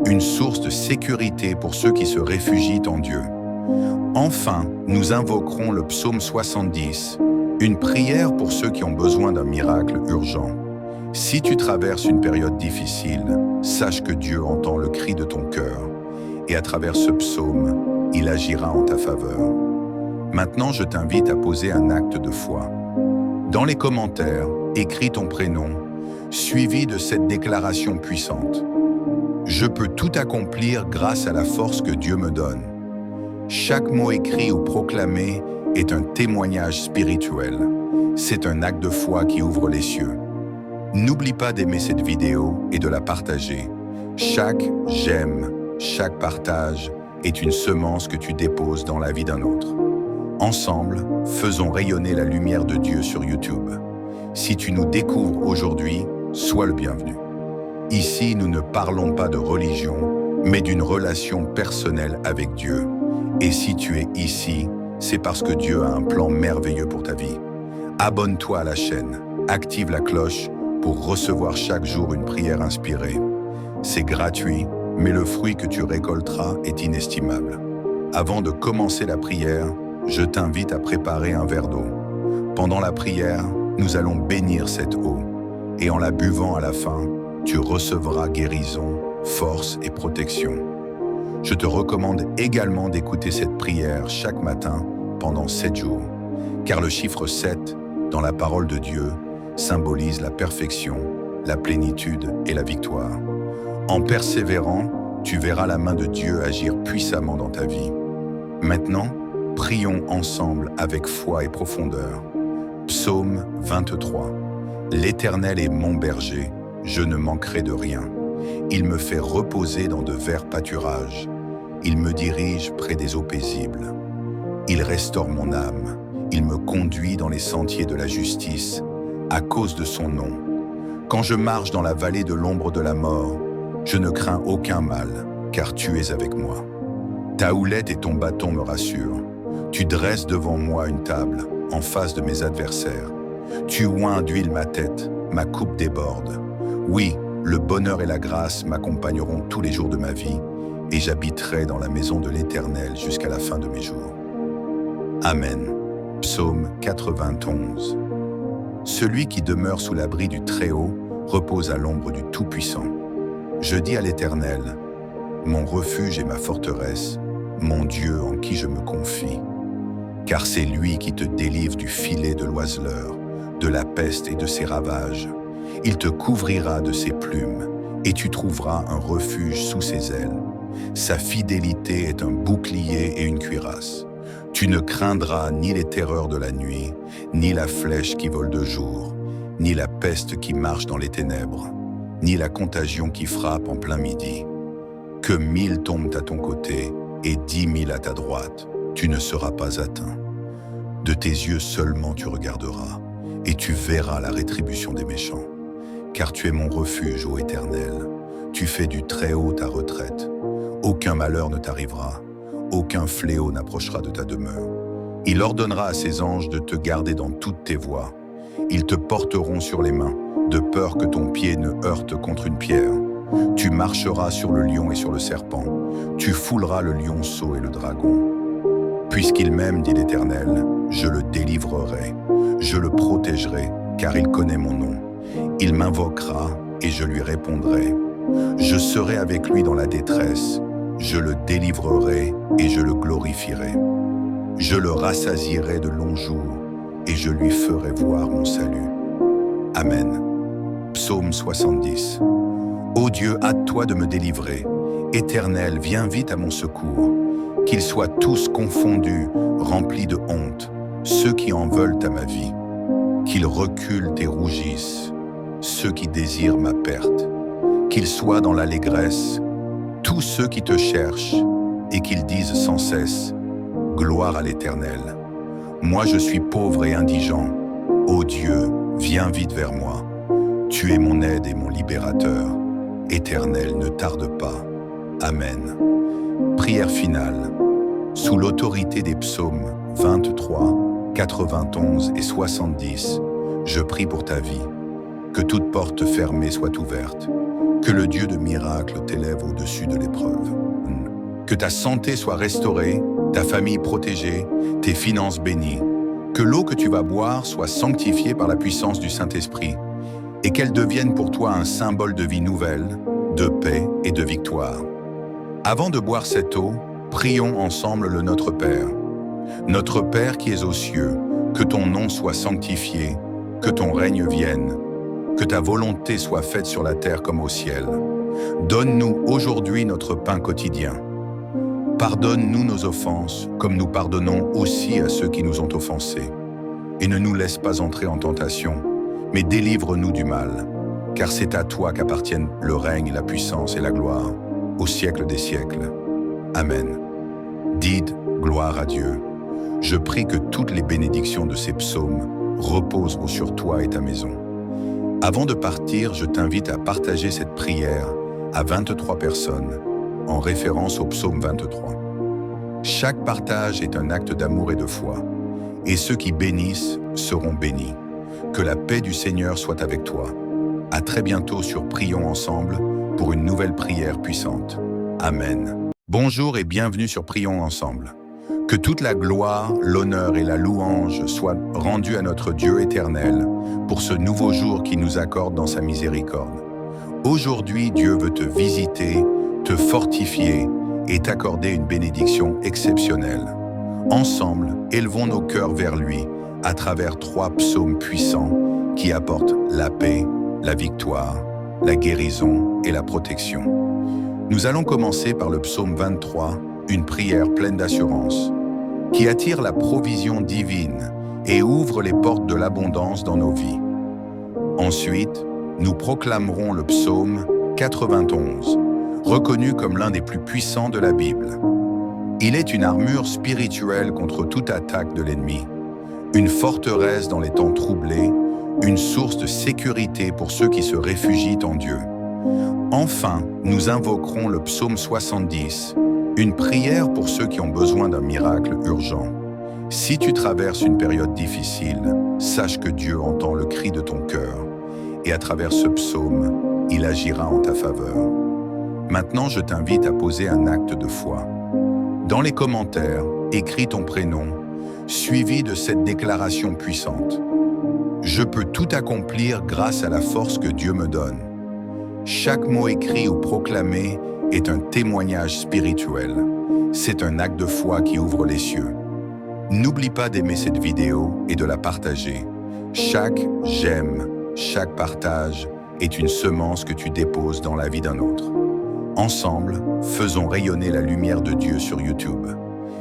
une source de sécurité pour ceux qui se réfugient en Dieu. Enfin, nous invoquerons le psaume 70, une prière pour ceux qui ont besoin d'un miracle urgent. Si tu traverses une période difficile, sache que Dieu entend le cri de ton cœur et à travers ce psaume, il agira en ta faveur. Maintenant, je t'invite à poser un acte de foi. Dans les commentaires, écris ton prénom, suivi de cette déclaration puissante. Je peux tout accomplir grâce à la force que Dieu me donne. Chaque mot écrit ou proclamé est un témoignage spirituel. C'est un acte de foi qui ouvre les cieux. N'oublie pas d'aimer cette vidéo et de la partager. Chaque j'aime, chaque partage est une semence que tu déposes dans la vie d'un autre. Ensemble, faisons rayonner la lumière de Dieu sur YouTube. Si tu nous découvres aujourd'hui, sois le bienvenu. Ici, nous ne parlons pas de religion, mais d'une relation personnelle avec Dieu. Et si tu es ici, c'est parce que Dieu a un plan merveilleux pour ta vie. Abonne-toi à la chaîne, active la cloche pour recevoir chaque jour une prière inspirée. C'est gratuit, mais le fruit que tu récolteras est inestimable. Avant de commencer la prière, je t'invite à préparer un verre d'eau. Pendant la prière, nous allons bénir cette eau. Et en la buvant à la fin, tu recevras guérison, force et protection. Je te recommande également d'écouter cette prière chaque matin pendant 7 jours, car le chiffre 7, dans la parole de Dieu, symbolise la perfection, la plénitude et la victoire. En persévérant, tu verras la main de Dieu agir puissamment dans ta vie. Maintenant, prions ensemble avec foi et profondeur. Psaume 23. L'Éternel est mon berger, je ne manquerai de rien. Il me fait reposer dans de verts pâturages. Il me dirige près des eaux paisibles. Il restaure mon âme. Il me conduit dans les sentiers de la justice, à cause de son nom. Quand je marche dans la vallée de l'ombre de la mort, je ne crains aucun mal, car tu es avec moi. Ta houlette et ton bâton me rassurent. Tu dresses devant moi une table, en face de mes adversaires. Tu oins d'huile ma tête, ma coupe déborde. Oui, le bonheur et la grâce m'accompagneront tous les jours de ma vie, et j'habiterai dans la maison de l'Éternel jusqu'à la fin de mes jours. Amen. Psaume 91. Celui qui demeure sous l'abri du Très-Haut repose à l'ombre du Tout-Puissant. Je dis à l'Éternel, mon refuge et ma forteresse, mon Dieu en qui je me confie. Car c'est lui qui te délivre du filet de l'oiseleur, de la peste et de ses ravages. Il te couvrira de ses plumes, et tu trouveras un refuge sous ses ailes. Sa fidélité est un bouclier et une cuirasse. Tu ne craindras ni les terreurs de la nuit, ni la flèche qui vole de jour, ni la peste qui marche dans les ténèbres, ni la contagion qui frappe en plein midi. Que 1000 tombent à ton côté et 10 000 à ta droite, tu ne seras pas atteint. De tes yeux seulement tu regarderas, et tu verras la rétribution des méchants. Car tu es mon refuge, ô Éternel. Tu fais du Très-Haut ta retraite. Aucun malheur ne t'arrivera, aucun fléau n'approchera de ta demeure. Il ordonnera à ses anges de te garder dans toutes tes voies. Ils te porteront sur les mains, de peur que ton pied ne heurte contre une pierre. Tu marcheras sur le lion et sur le serpent. Tu fouleras le lionceau et le dragon. Puisqu'il m'aime, dit l'Éternel, je le délivrerai. Je le protégerai, car il connaît mon nom. Il m'invoquera et je lui répondrai. Je serai avec lui dans la détresse. Je le délivrerai et je le glorifierai. Je le rassasierai de longs jours et je lui ferai voir mon salut. Amen. Psaume 70. Ô Dieu, hâte-toi de me délivrer. Éternel, viens vite à mon secours. Qu'ils soient tous confondus, remplis de honte, ceux qui en veulent à ma vie. Qu'ils reculent et rougissent, ceux qui désirent ma perte. Qu'ils soient dans l'allégresse, tous ceux qui te cherchent, et qu'ils disent sans cesse, gloire à l'Éternel. Moi je suis pauvre et indigent. Ô Dieu, viens vite vers moi. Tu es mon aide et mon libérateur. Éternel, ne tarde pas. Amen. Prière finale. Sous l'autorité des psaumes 23, 91 et 70, je prie pour ta vie. Que toute porte fermée soit ouverte. Que le Dieu de miracles t'élève au-dessus de l'épreuve. Que ta santé soit restaurée, ta famille protégée, tes finances bénies. Que l'eau que tu vas boire soit sanctifiée par la puissance du Saint-Esprit et qu'elle devienne pour toi un symbole de vie nouvelle, de paix et de victoire. Avant de boire cette eau, prions ensemble le Notre Père. Notre Père qui es aux cieux, que ton nom soit sanctifié, que ton règne vienne, que ta volonté soit faite sur la terre comme au ciel. Donne-nous aujourd'hui notre pain quotidien. Pardonne-nous nos offenses, comme nous pardonnons aussi à ceux qui nous ont offensés. Et ne nous laisse pas entrer en tentation, mais délivre-nous du mal, car c'est à toi qu'appartiennent le règne, la puissance et la gloire, au siècle des siècles. Amen. Dites gloire à Dieu. Je prie que toutes les bénédictions de ces psaumes reposent sur toi et ta maison. Avant de partir, je t'invite à partager cette prière à 23 personnes, en référence au psaume 23. Chaque partage est un acte d'amour et de foi, et ceux qui bénissent seront bénis. Que la paix du Seigneur soit avec toi. À très bientôt sur Prions ensemble pour une nouvelle prière puissante. Amen. Bonjour et bienvenue sur Prions ensemble. Que toute la gloire, l'honneur et la louange soient rendues à notre Dieu éternel pour ce nouveau jour qu'il nous accorde dans sa miséricorde. Aujourd'hui, Dieu veut te visiter, te fortifier et t'accorder une bénédiction exceptionnelle. Ensemble, élevons nos cœurs vers lui à travers 3 psaumes puissants qui apportent la paix, la victoire, la guérison et la protection. Nous allons commencer par le psaume 23, une prière pleine d'assurance, qui attire la provision divine et ouvre les portes de l'abondance dans nos vies. Ensuite, nous proclamerons le psaume 91, reconnu comme l'un des plus puissants de la Bible. Il est une armure spirituelle contre toute attaque de l'ennemi, une forteresse dans les temps troublés, une source de sécurité pour ceux qui se réfugient en Dieu. Enfin, nous invoquerons le psaume 70, une prière pour ceux qui ont besoin d'un miracle urgent. Si tu traverses une période difficile, sache que Dieu entend le cri de ton cœur, et à travers ce psaume, il agira en ta faveur. Maintenant, je t'invite à poser un acte de foi. Dans les commentaires, écris ton prénom, suivi de cette déclaration puissante. Je peux tout accomplir grâce à la force que Dieu me donne. Chaque mot écrit ou proclamé est un témoignage spirituel. C'est un acte de foi qui ouvre les cieux. N'oublie pas d'aimer cette vidéo et de la partager. Chaque j'aime, chaque partage est une semence que tu déposes dans la vie d'un autre. Ensemble, faisons rayonner la lumière de Dieu sur YouTube.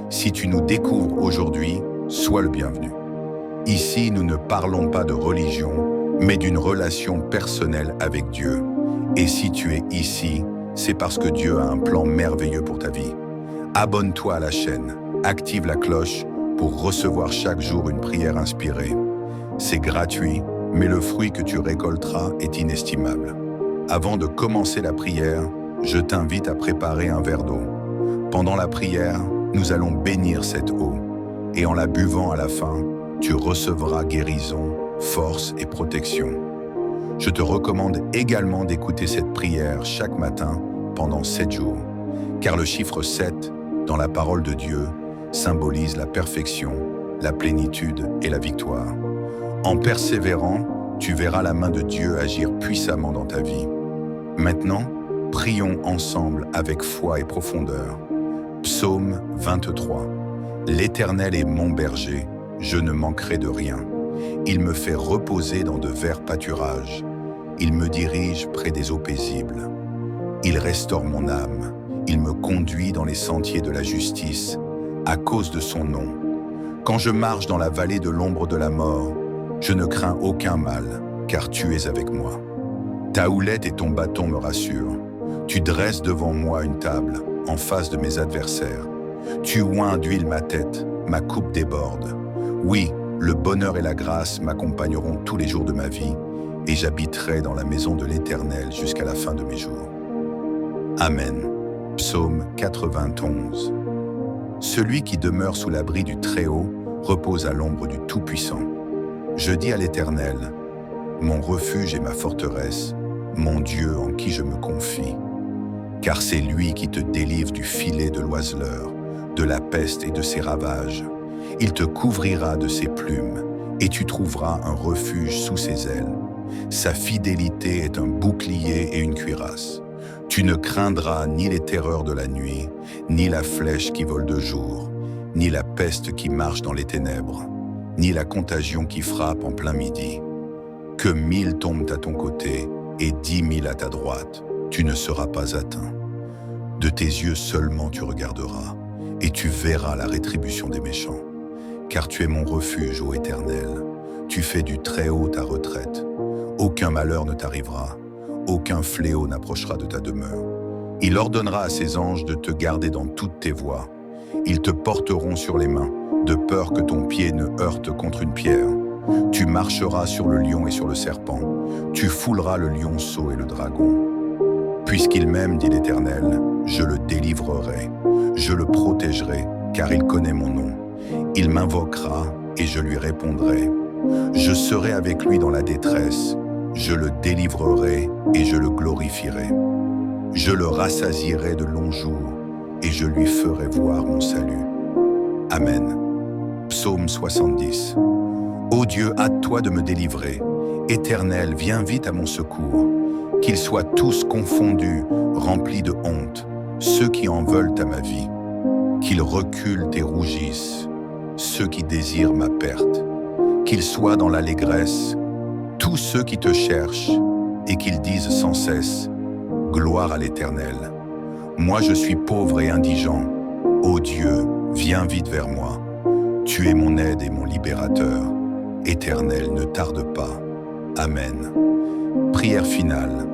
Si tu nous découvres aujourd'hui, sois le bienvenu. Ici, nous ne parlons pas de religion, mais d'une relation personnelle avec Dieu. Et si tu es ici, c'est parce que Dieu a un plan merveilleux pour ta vie. Abonne-toi à la chaîne, active la cloche pour recevoir chaque jour une prière inspirée. C'est gratuit, mais le fruit que tu récolteras est inestimable. Avant de commencer la prière, je t'invite à préparer un verre d'eau. Pendant la prière, nous allons bénir cette eau. Et en la buvant à la fin, tu recevras guérison, force et protection. Je te recommande également d'écouter cette prière chaque matin pendant 7 jours, car le chiffre 7, dans la parole de Dieu, symbolise la perfection, la plénitude et la victoire. En persévérant, tu verras la main de Dieu agir puissamment dans ta vie. Maintenant, prions ensemble avec foi et profondeur. Psaume 23. L'Éternel est mon berger, je ne manquerai de rien. Il me fait reposer dans de verts pâturages. Il me dirige près des eaux paisibles. Il restaure mon âme. Il me conduit dans les sentiers de la justice, à cause de son nom. Quand je marche dans la vallée de l'ombre de la mort, je ne crains aucun mal, car tu es avec moi. Ta houlette et ton bâton me rassurent. Tu dresses devant moi une table, en face de mes adversaires. Tu oins d'huile ma tête, ma coupe déborde. Oui, le bonheur et la grâce m'accompagneront tous les jours de ma vie, et j'habiterai dans la maison de l'Éternel jusqu'à la fin de mes jours. Amen. Psaume 91. Celui qui demeure sous l'abri du Très-Haut repose à l'ombre du Tout-Puissant. Je dis à l'Éternel, mon refuge et ma forteresse, mon Dieu en qui je me confie. Car c'est lui qui te délivre du filet de l'oiseleur, de la peste et de ses ravages. Il te couvrira de ses plumes, et tu trouveras un refuge sous ses ailes. Sa fidélité est un bouclier et une cuirasse. Tu ne craindras ni les terreurs de la nuit, ni la flèche qui vole de jour, ni la peste qui marche dans les ténèbres, ni la contagion qui frappe en plein midi. Que 1000 tombent à ton côté et 10 000 à ta droite, tu ne seras pas atteint. De tes yeux seulement tu regarderas, et tu verras la rétribution des méchants. Car tu es mon refuge, ô Éternel. Tu fais du Très-Haut ta retraite. Aucun malheur ne t'arrivera, aucun fléau n'approchera de ta demeure. Il ordonnera à ses anges de te garder dans toutes tes voies. Ils te porteront sur les mains, de peur que ton pied ne heurte contre une pierre. Tu marcheras sur le lion et sur le serpent. Tu fouleras le lionceau et le dragon. Puisqu'il m'aime, dit l'Éternel, je le délivrerai. Je le protégerai, car il connaît mon nom. Il m'invoquera et je lui répondrai. Je serai avec lui dans la détresse. Je le délivrerai et je le glorifierai. Je le rassasierai de longs jours et je lui ferai voir mon salut. Amen. Psaume 70. Ô Dieu, hâte-toi de me délivrer. Éternel, viens vite à mon secours. Qu'ils soient tous confondus, remplis de honte, ceux qui en veulent à ma vie. Qu'ils reculent et rougissent, ceux qui désirent ma perte. Qu'ils soient dans l'allégresse, tous ceux qui te cherchent, et qu'ils disent sans cesse, gloire à l'Éternel. Moi je suis pauvre et indigent. Ô Dieu, viens vite vers moi. Tu es mon aide et mon libérateur. Éternel, ne tarde pas. Amen. Prière finale.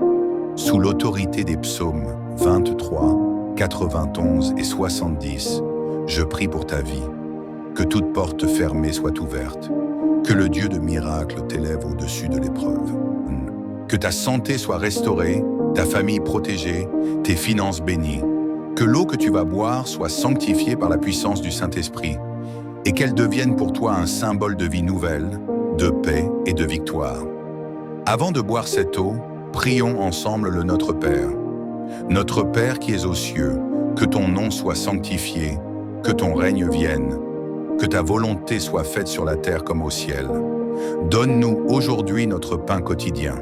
Sous l'autorité des psaumes 23, 91 et 70, je prie pour ta vie. Que toute porte fermée soit ouverte. Que le Dieu de miracles t'élève au-dessus de l'épreuve. Que ta santé soit restaurée, ta famille protégée, tes finances bénies. Que l'eau que tu vas boire soit sanctifiée par la puissance du Saint-Esprit et qu'elle devienne pour toi un symbole de vie nouvelle, de paix et de victoire. Avant de boire cette eau, prions ensemble le Notre Père. Notre Père qui es aux cieux, que ton nom soit sanctifié, que ton règne vienne, que ta volonté soit faite sur la terre comme au ciel. Donne-nous aujourd'hui notre pain quotidien.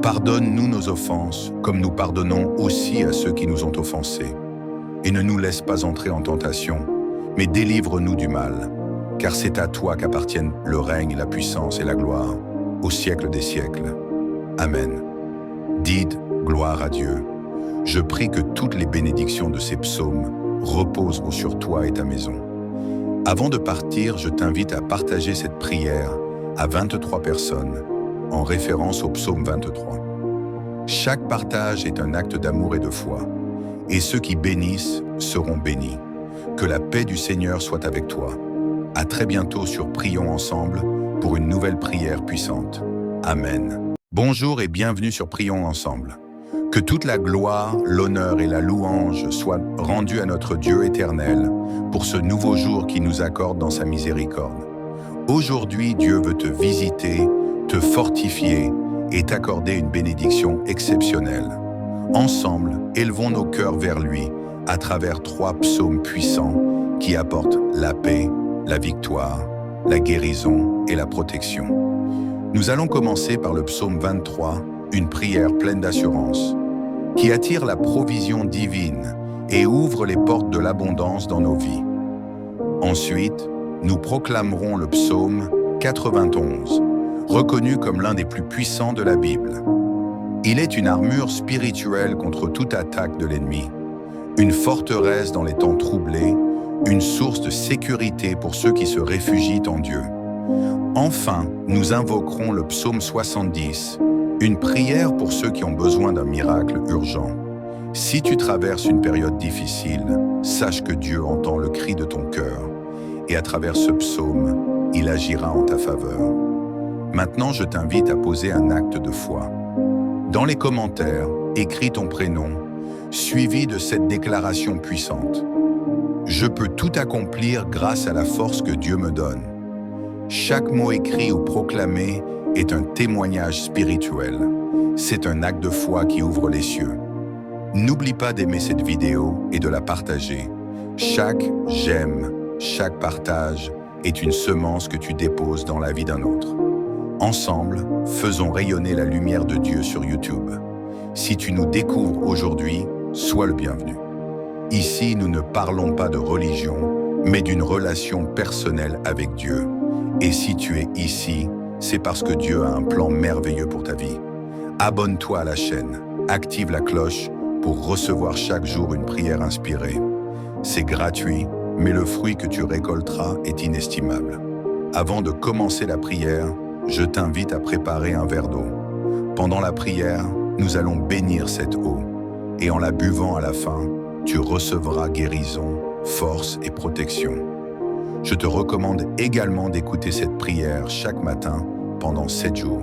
Pardonne-nous nos offenses, comme nous pardonnons aussi à ceux qui nous ont offensés. Et ne nous laisse pas entrer en tentation, mais délivre-nous du mal, car c'est à toi qu'appartiennent le règne, la puissance et la gloire, au siècle des siècles. Amen. Dites gloire à Dieu. Je prie que toutes les bénédictions de ces psaumes reposent sur toi et ta maison. Avant de partir, je t'invite à partager cette prière à 23 personnes, en référence au psaume 23. Chaque partage est un acte d'amour et de foi, et ceux qui bénissent seront bénis. Que la paix du Seigneur soit avec toi. À très bientôt sur Prions Ensemble pour une nouvelle prière puissante. Amen. Bonjour et bienvenue sur Prions Ensemble. Que toute la gloire, l'honneur et la louange soient rendues à notre Dieu éternel pour ce nouveau jour qu'il nous accorde dans sa miséricorde. Aujourd'hui, Dieu veut te visiter, te fortifier et t'accorder une bénédiction exceptionnelle. Ensemble, élevons nos cœurs vers lui à travers 3 psaumes puissants qui apportent la paix, la victoire, la guérison et la protection. Nous allons commencer par le psaume 23, une prière pleine d'assurance, qui attire la provision divine et ouvre les portes de l'abondance dans nos vies. Ensuite, nous proclamerons le psaume 91, reconnu comme l'un des plus puissants de la Bible. Il est une armure spirituelle contre toute attaque de l'ennemi, une forteresse dans les temps troublés, une source de sécurité pour ceux qui se réfugient en Dieu. Enfin, nous invoquerons le psaume 70, une prière pour ceux qui ont besoin d'un miracle urgent. Si tu traverses une période difficile, sache que Dieu entend le cri de ton cœur et à travers ce psaume, il agira en ta faveur. Maintenant, je t'invite à poser un acte de foi. Dans les commentaires, écris ton prénom, suivi de cette déclaration puissante. Je peux tout accomplir grâce à la force que Dieu me donne. Chaque mot écrit ou proclamé est un témoignage spirituel. C'est un acte de foi qui ouvre les cieux. N'oublie pas d'aimer cette vidéo et de la partager. Chaque j'aime, chaque partage est une semence que tu déposes dans la vie d'un autre. Ensemble, faisons rayonner la lumière de Dieu sur YouTube. Si tu nous découvres aujourd'hui, sois le bienvenu. Ici, nous ne parlons pas de religion, mais d'une relation personnelle avec Dieu. Et si tu es ici, c'est parce que Dieu a un plan merveilleux pour ta vie. Abonne-toi à la chaîne, active la cloche pour recevoir chaque jour une prière inspirée. C'est gratuit, mais le fruit que tu récolteras est inestimable. Avant de commencer la prière, je t'invite à préparer un verre d'eau. Pendant la prière, nous allons bénir cette eau, et en la buvant à la fin, tu recevras guérison, force et protection. Je te recommande également d'écouter cette prière chaque matin pendant 7 jours,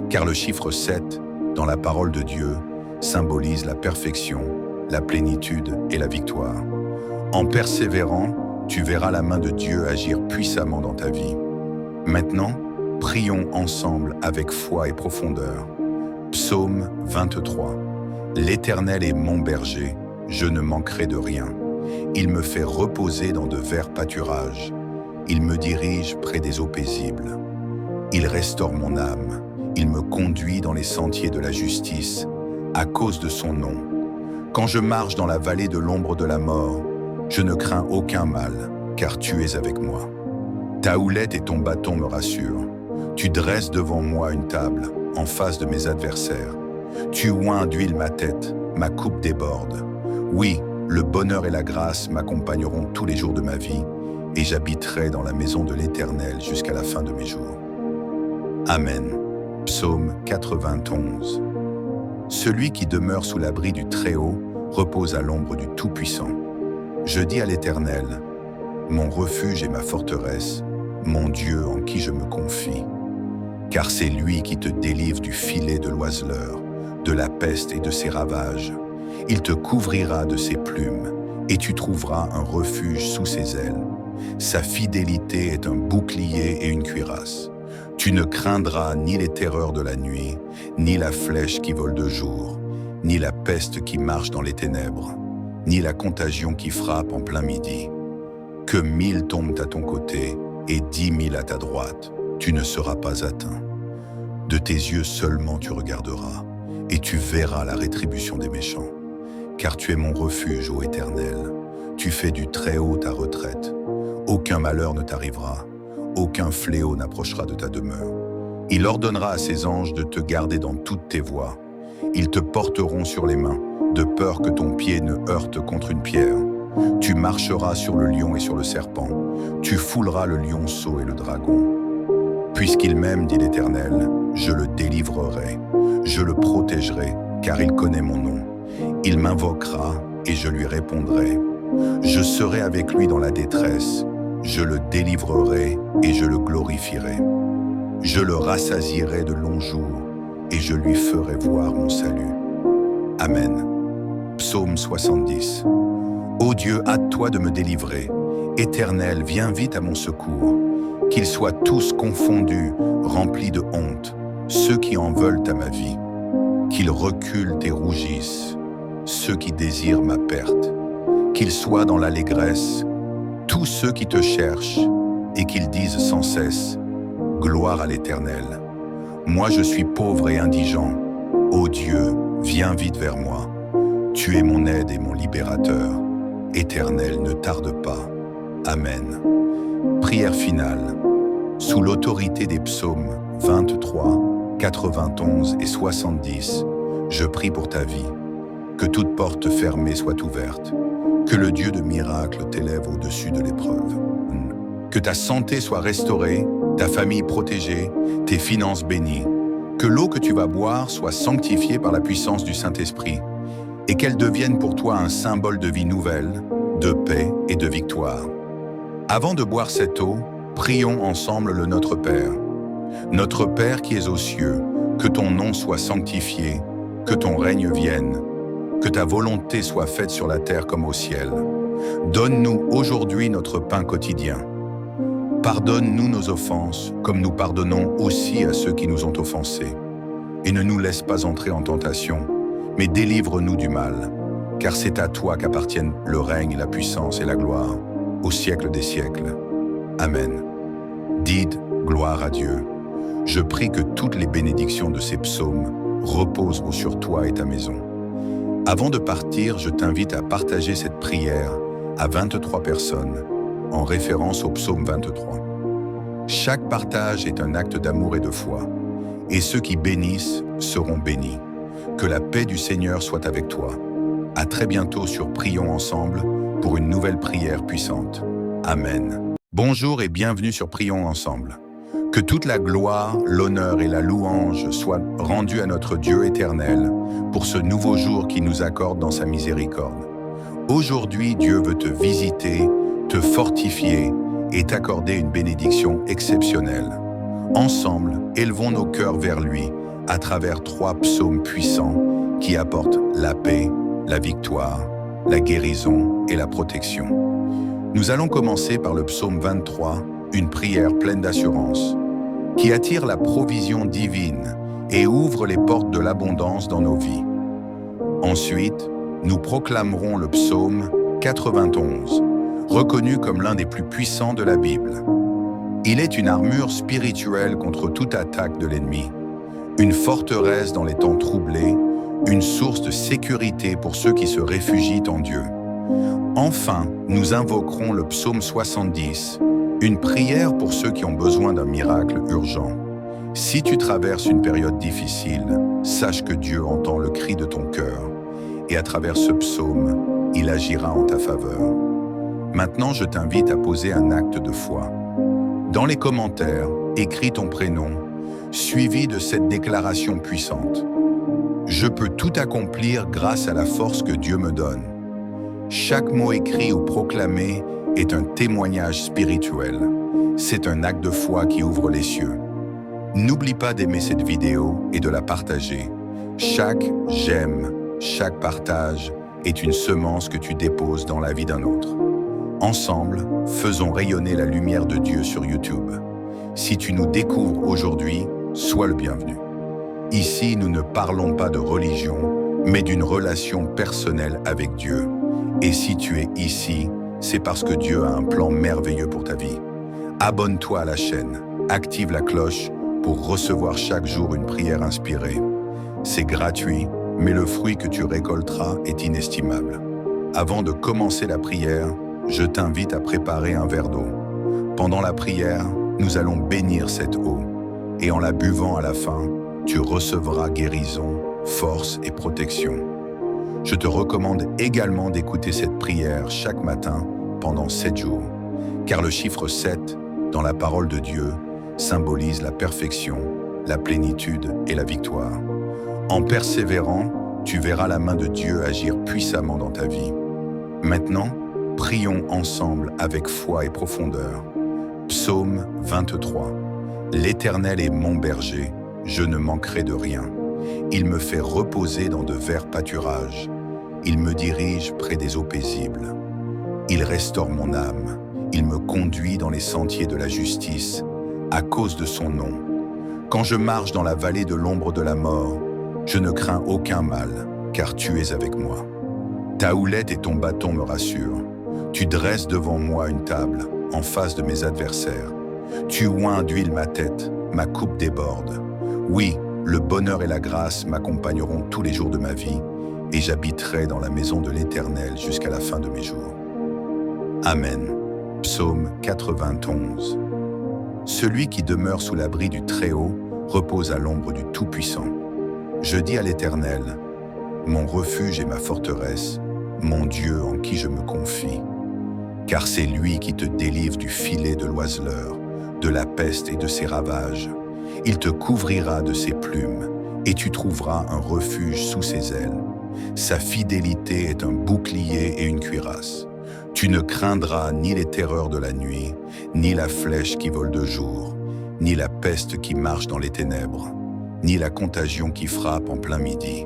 car le chiffre 7, dans la parole de Dieu, symbolise la perfection, la plénitude et la victoire. En persévérant, tu verras la main de Dieu agir puissamment dans ta vie. Maintenant, prions ensemble avec foi et profondeur. Psaume 23. L'Éternel est mon berger, je ne manquerai de rien. Il me fait reposer dans de verts pâturages. Il me dirige près des eaux paisibles. Il restaure mon âme. Il me conduit dans les sentiers de la justice, à cause de son nom. Quand je marche dans la vallée de l'ombre de la mort, je ne crains aucun mal, car tu es avec moi. Ta houlette et ton bâton me rassurent. Tu dresses devant moi une table, en face de mes adversaires. Tu oins d'huile ma tête, ma coupe déborde. Oui, le bonheur et la grâce m'accompagneront tous les jours de ma vie, et j'habiterai dans la maison de l'Éternel jusqu'à la fin de mes jours. Amen. Psaume 91. Celui qui demeure sous l'abri du Très-Haut repose à l'ombre du Tout-Puissant. Je dis à l'Éternel, mon refuge et ma forteresse, mon Dieu en qui je me confie. Car c'est lui qui te délivre du filet de l'oiseleur, de la peste et de ses ravages. Il te couvrira de ses plumes, et tu trouveras un refuge sous ses ailes. Sa fidélité est un bouclier et une cuirasse. Tu ne craindras ni les terreurs de la nuit, ni la flèche qui vole de jour, ni la peste qui marche dans les ténèbres, ni la contagion qui frappe en plein midi. Que 1000 tombent à ton côté et 10 000 à ta droite, tu ne seras pas atteint. De tes yeux seulement tu regarderas, et tu verras la rétribution des méchants. Car tu es mon refuge, ô Éternel, tu fais du Très-Haut ta retraite. Aucun malheur ne t'arrivera, aucun fléau n'approchera de ta demeure. Il ordonnera à ses anges de te garder dans toutes tes voies. Ils te porteront sur les mains, de peur que ton pied ne heurte contre une pierre. Tu marcheras sur le lion et sur le serpent. Tu fouleras le lionceau et le dragon. Puisqu'il m'aime, dit l'Éternel, je le délivrerai. Je le protégerai, car il connaît mon nom. Il m'invoquera et je lui répondrai. Je serai avec lui dans la détresse. Je le délivrerai et je le glorifierai. Je le rassasierai de longs jours et je lui ferai voir mon salut. Amen. Psaume 70. Ô Dieu, hâte-toi de me délivrer. Éternel, viens vite à mon secours. Qu'ils soient tous confondus, remplis de honte, ceux qui en veulent à ma vie. Qu'ils reculent et rougissent, ceux qui désirent ma perte. Qu'ils soient dans l'allégresse, tous ceux qui te cherchent, et qu'ils disent sans cesse, gloire à l'Éternel. Moi je suis pauvre et indigent. Ô Dieu, viens vite vers moi. Tu es mon aide et mon libérateur. Éternel, ne tarde pas. Amen. Prière finale. Sous l'autorité des psaumes 23, 91 et 70, je prie pour ta vie. Que toute porte fermée soit ouverte. Que le Dieu de miracles t'élève au-dessus de l'épreuve. Que ta santé soit restaurée, ta famille protégée, tes finances bénies. Que l'eau que tu vas boire soit sanctifiée par la puissance du Saint-Esprit et qu'elle devienne pour toi un symbole de vie nouvelle, de paix et de victoire. Avant de boire cette eau, prions ensemble le Notre Père. Notre Père qui es aux cieux, que ton nom soit sanctifié, que ton règne vienne, que ta volonté soit faite sur la terre comme au ciel. Donne-nous aujourd'hui notre pain quotidien. Pardonne-nous nos offenses, comme nous pardonnons aussi à ceux qui nous ont offensés. Et ne nous laisse pas entrer en tentation, mais délivre-nous du mal, car c'est à toi qu'appartiennent le règne, la puissance et la gloire, au siècle des siècles. Amen. Dites gloire à Dieu. Je prie que toutes les bénédictions de ces psaumes reposent sur toi et ta maison. Avant de partir, je t'invite à partager cette prière à 23 personnes, en référence au psaume 23. Chaque partage est un acte d'amour et de foi, et ceux qui bénissent seront bénis. Que la paix du Seigneur soit avec toi. À très bientôt sur Prions ensemble pour une nouvelle prière puissante. Amen. Bonjour et bienvenue sur Prions ensemble. Que toute la gloire, l'honneur et la louange soient rendues à notre Dieu éternel pour ce nouveau jour qu'il nous accorde dans sa miséricorde. Aujourd'hui, Dieu veut te visiter, te fortifier et t'accorder une bénédiction exceptionnelle. Ensemble, élevons nos cœurs vers lui à travers 3 psaumes puissants qui apportent la paix, la victoire, la guérison et la protection. Nous allons commencer par le psaume 23, une prière pleine d'assurance, qui attire la provision divine et ouvre les portes de l'abondance dans nos vies. Ensuite, nous proclamerons le psaume 91, reconnu comme l'un des plus puissants de la Bible. Il est une armure spirituelle contre toute attaque de l'ennemi, une forteresse dans les temps troublés, une source de sécurité pour ceux qui se réfugient en Dieu. Enfin, nous invoquerons le psaume 70, une prière pour ceux qui ont besoin d'un miracle urgent. Si tu traverses une période difficile, sache que Dieu entend le cri de ton cœur et à travers ce psaume, il agira en ta faveur. Maintenant, je t'invite à poser un acte de foi. Dans les commentaires, écris ton prénom, suivi de cette déclaration puissante. Je peux tout accomplir grâce à la force que Dieu me donne. Chaque mot écrit ou proclamé est un témoignage spirituel. C'est un acte de foi qui ouvre les cieux. N'oublie pas d'aimer cette vidéo et de la partager. Chaque j'aime, chaque partage est une semence que tu déposes dans la vie d'un autre. Ensemble, faisons rayonner la lumière de Dieu sur YouTube. Si tu nous découvres aujourd'hui, sois le bienvenu. Ici, nous ne parlons pas de religion, mais d'une relation personnelle avec Dieu. Et si tu es ici, c'est parce que Dieu a un plan merveilleux pour ta vie. Abonne-toi à la chaîne, active la cloche pour recevoir chaque jour une prière inspirée. C'est gratuit, mais le fruit que tu récolteras est inestimable. Avant de commencer la prière, je t'invite à préparer un verre d'eau. Pendant la prière, nous allons bénir cette eau. Et en la buvant à la fin, tu recevras guérison, force et protection. Je te recommande également d'écouter cette prière chaque matin pendant 7 jours, car le chiffre 7, dans la parole de Dieu, symbolise la perfection, la plénitude et la victoire. En persévérant, tu verras la main de Dieu agir puissamment dans ta vie. Maintenant, prions ensemble avec foi et profondeur. Psaume 23. L'Éternel est mon berger, je ne manquerai de rien. Il me fait reposer dans de verts pâturages. Il me dirige près des eaux paisibles. Il restaure mon âme. Il me conduit dans les sentiers de la justice, à cause de son nom. Quand je marche dans la vallée de l'ombre de la mort, je ne crains aucun mal, car tu es avec moi. Ta houlette et ton bâton me rassurent. Tu dresses devant moi une table, en face de mes adversaires. Tu oins d'huile ma tête, ma coupe déborde. Oui, le bonheur et la grâce m'accompagneront tous les jours de ma vie, et j'habiterai dans la maison de l'Éternel jusqu'à la fin de mes jours. Amen. Psaume 91. Celui qui demeure sous l'abri du Très-Haut repose à l'ombre du Tout-Puissant. Je dis à l'Éternel, mon refuge et ma forteresse, mon Dieu en qui je me confie. Car c'est lui qui te délivre du filet de l'oiseleur, de la peste et de ses ravages. Il te couvrira de ses plumes, et tu trouveras un refuge sous ses ailes. Sa fidélité est un bouclier et une cuirasse. Tu ne craindras ni les terreurs de la nuit, ni la flèche qui vole de jour, ni la peste qui marche dans les ténèbres, ni la contagion qui frappe en plein midi.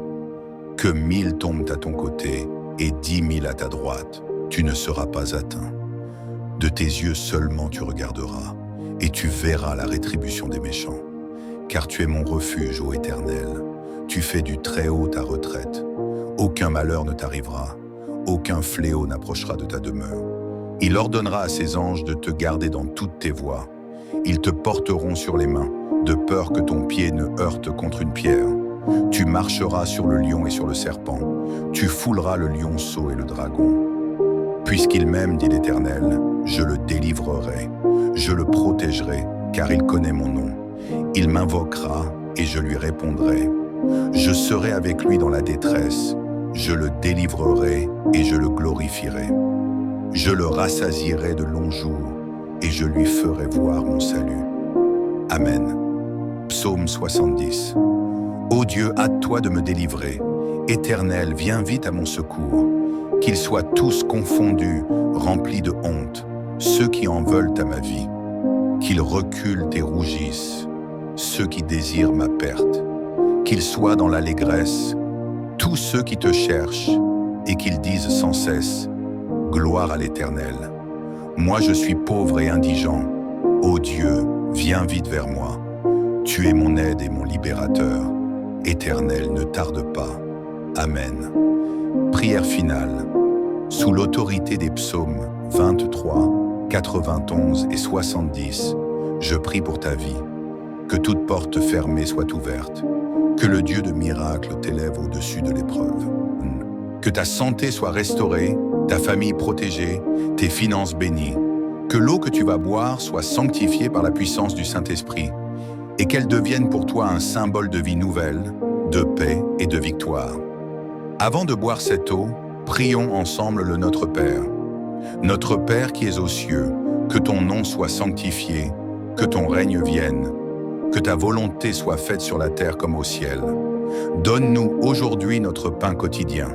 Que 1000 tombent à ton côté et 10 000 à ta droite, tu ne seras pas atteint. De tes yeux seulement tu regarderas, et tu verras la rétribution des méchants. Car tu es mon refuge, ô Éternel. Tu fais du Très-Haut ta retraite. Aucun malheur ne t'arrivera, aucun fléau n'approchera de ta demeure. Il ordonnera à ses anges de te garder dans toutes tes voies. Ils te porteront sur les mains, de peur que ton pied ne heurte contre une pierre. Tu marcheras sur le lion et sur le serpent. Tu fouleras le lionceau et le dragon. Puisqu'il m'aime, dit l'Éternel, je le délivrerai. Je le protégerai, car il connaît mon nom. Il m'invoquera et je lui répondrai. Je serai avec lui dans la détresse, je le délivrerai et je le glorifierai. Je le rassasierai de longs jours et je lui ferai voir mon salut. Amen. Psaume 70. Ô Dieu, hâte-toi de me délivrer. Éternel, viens vite à mon secours. Qu'ils soient tous confondus, remplis de honte, ceux qui en veulent à ma vie. Qu'ils reculent et rougissent, ceux qui désirent ma perte. Qu'ils soient dans l'allégresse, tous ceux qui te cherchent, et qu'ils disent sans cesse, gloire à l'Éternel. Moi je suis pauvre et indigent. Ô Dieu, viens vite vers moi. Tu es mon aide et mon libérateur. Éternel, ne tarde pas. Amen. Prière finale. Sous l'autorité des psaumes 23, 91 et 70, je prie pour ta vie. Que toute porte fermée soit ouverte. Que le Dieu de miracles t'élève au-dessus de l'épreuve. Que ta santé soit restaurée, ta famille protégée, tes finances bénies. Que l'eau que tu vas boire soit sanctifiée par la puissance du Saint-Esprit et qu'elle devienne pour toi un symbole de vie nouvelle, de paix et de victoire. Avant de boire cette eau, prions ensemble le Notre Père. Notre Père qui es aux cieux, que ton nom soit sanctifié, que ton règne vienne, que ta volonté soit faite sur la terre comme au ciel. Donne-nous aujourd'hui notre pain quotidien.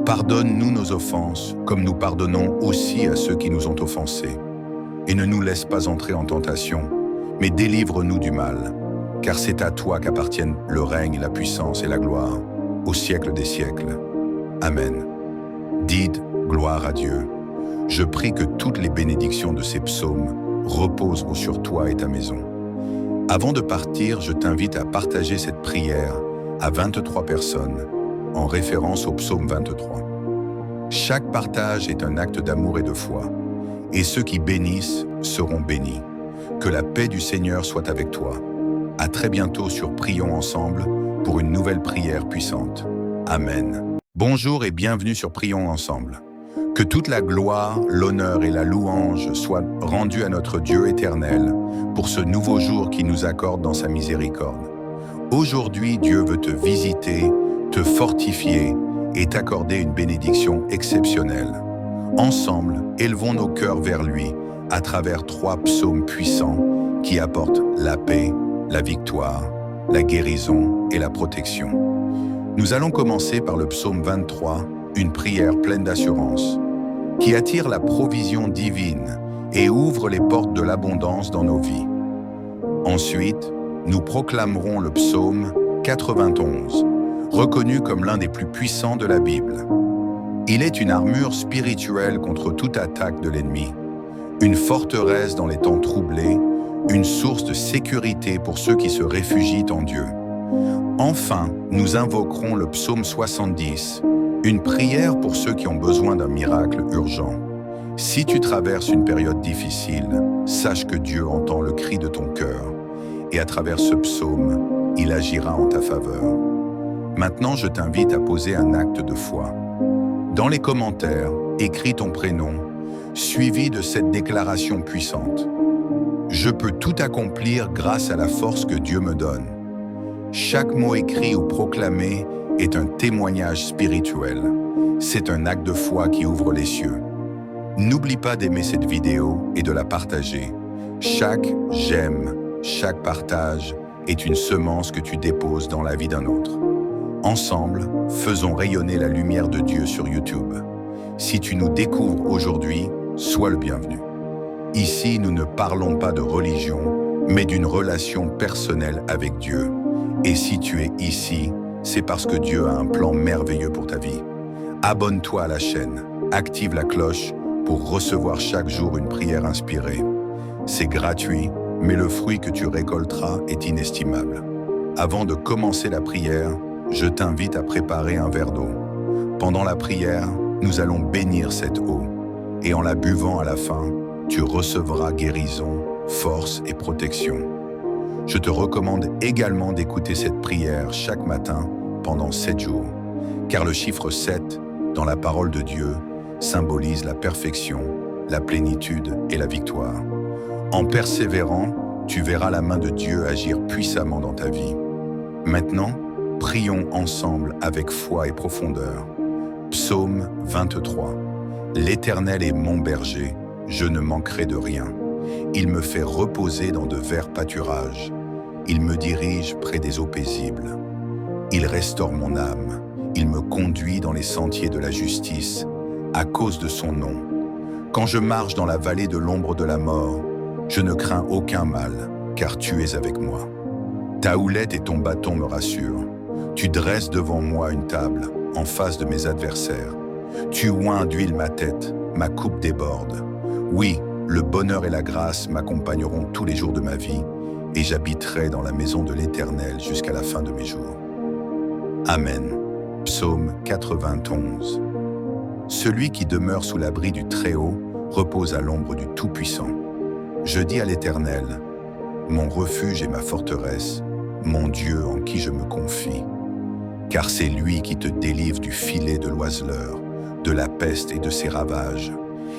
Pardonne-nous nos offenses, comme nous pardonnons aussi à ceux qui nous ont offensés. Et ne nous laisse pas entrer en tentation, mais délivre-nous du mal, car c'est à toi qu'appartiennent le règne, la puissance et la gloire, au siècle des siècles. Amen. Dites gloire à Dieu. Je prie que toutes les bénédictions de ces psaumes reposent sur toi et ta maison. Avant de partir, je t'invite à partager cette prière à 23 personnes, en référence au psaume 23. Chaque partage est un acte d'amour et de foi, et ceux qui bénissent seront bénis. Que la paix du Seigneur soit avec toi. À très bientôt sur Prions Ensemble pour une nouvelle prière puissante. Amen. Bonjour et bienvenue sur Prions Ensemble. Que toute la gloire, l'honneur et la louange soient rendues à notre Dieu éternel pour ce nouveau jour qu'il nous accorde dans sa miséricorde. Aujourd'hui, Dieu veut te visiter, te fortifier et t'accorder une bénédiction exceptionnelle. Ensemble, élevons nos cœurs vers lui à travers 3 psaumes puissants qui apportent la paix, la victoire, la guérison et la protection. Nous allons commencer par le psaume 23, une prière pleine d'assurance, qui attire la provision divine et ouvre les portes de l'abondance dans nos vies. Ensuite, nous proclamerons le psaume 91, reconnu comme l'un des plus puissants de la Bible. Il est une armure spirituelle contre toute attaque de l'ennemi, une forteresse dans les temps troublés, une source de sécurité pour ceux qui se réfugient en Dieu. Enfin, nous invoquerons le psaume 70, une prière pour ceux qui ont besoin d'un miracle urgent. Si tu traverses une période difficile, sache que Dieu entend le cri de ton cœur, et à travers ce psaume, il agira en ta faveur. Maintenant, je t'invite à poser un acte de foi. Dans les commentaires, écris ton prénom, suivi de cette déclaration puissante. Je peux tout accomplir grâce à la force que Dieu me donne. Chaque mot écrit ou proclamé est un témoignage spirituel. C'est un acte de foi qui ouvre les cieux. N'oublie pas d'aimer cette vidéo et de la partager. Chaque j'aime, chaque partage est une semence que tu déposes dans la vie d'un autre. Ensemble, faisons rayonner la lumière de Dieu sur YouTube. Si tu nous découvres aujourd'hui, sois le bienvenu. Ici, nous ne parlons pas de religion, mais d'une relation personnelle avec Dieu. Et si tu es ici, c'est parce que Dieu a un plan merveilleux pour ta vie. Abonne-toi à la chaîne, active la cloche pour recevoir chaque jour une prière inspirée. C'est gratuit, mais le fruit que tu récolteras est inestimable. Avant de commencer la prière, je t'invite à préparer un verre d'eau. Pendant la prière, nous allons bénir cette eau. Et en la buvant à la fin, tu recevras guérison, force et protection. Je te recommande également d'écouter cette prière chaque matin pendant 7 jours, car le chiffre 7, dans la parole de Dieu, symbolise la perfection, la plénitude et la victoire. En persévérant, tu verras la main de Dieu agir puissamment dans ta vie. Maintenant, Prions ensemble avec foi et profondeur. Psaume 23. L'Éternel est mon berger, je ne manquerai de rien. Il me fait reposer dans de verts pâturages. Il me dirige près des eaux paisibles. Il restaure mon âme. Il me conduit dans les sentiers de la justice, à cause de son nom. Quand je marche dans la vallée de l'ombre de la mort, je ne crains aucun mal, car tu es avec moi. Ta houlette et ton bâton me rassurent. Tu dresses devant moi une table, en face de mes adversaires. Tu oins d'huile ma tête, ma coupe déborde. Oui, le bonheur et la grâce m'accompagneront tous les jours de ma vie, et j'habiterai dans la maison de l'Éternel jusqu'à la fin de mes jours. Amen. Psaume 91. Celui qui demeure sous l'abri du Très-Haut repose à l'ombre du Tout-Puissant. Je dis à l'Éternel, mon refuge et ma forteresse, mon Dieu en qui je me confie. Car c'est lui qui te délivre du filet de l'oiseleur, de la peste et de ses ravages.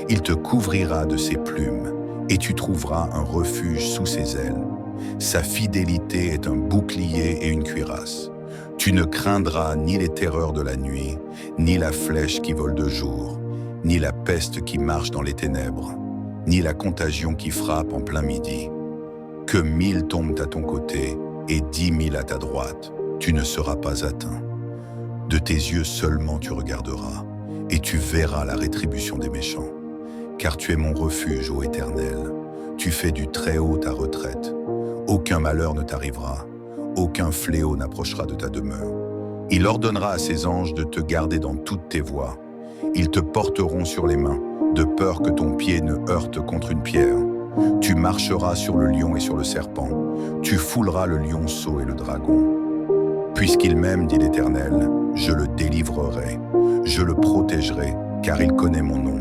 Il te couvrira de ses plumes, et tu trouveras un refuge sous ses ailes. Sa fidélité est un bouclier et une cuirasse. Tu ne craindras ni les terreurs de la nuit, ni la flèche qui vole de jour, ni la peste qui marche dans les ténèbres, ni la contagion qui frappe en plein midi. Que 1000 tombent à ton côté et 10 000 à ta droite, tu ne seras pas atteint. De tes yeux seulement tu regarderas, et tu verras la rétribution des méchants. Car tu es mon refuge, ô Éternel. Tu fais du Très-Haut ta retraite. Aucun malheur ne t'arrivera, aucun fléau n'approchera de ta demeure. Il ordonnera à ses anges de te garder dans toutes tes voies. Ils te porteront sur les mains, de peur que ton pied ne heurte contre une pierre. Tu marcheras sur le lion et sur le serpent. Tu fouleras le lionceau et le dragon. Puisqu'il m'aime, dit l'Éternel, je le délivrerai. Je le protégerai, car il connaît mon nom.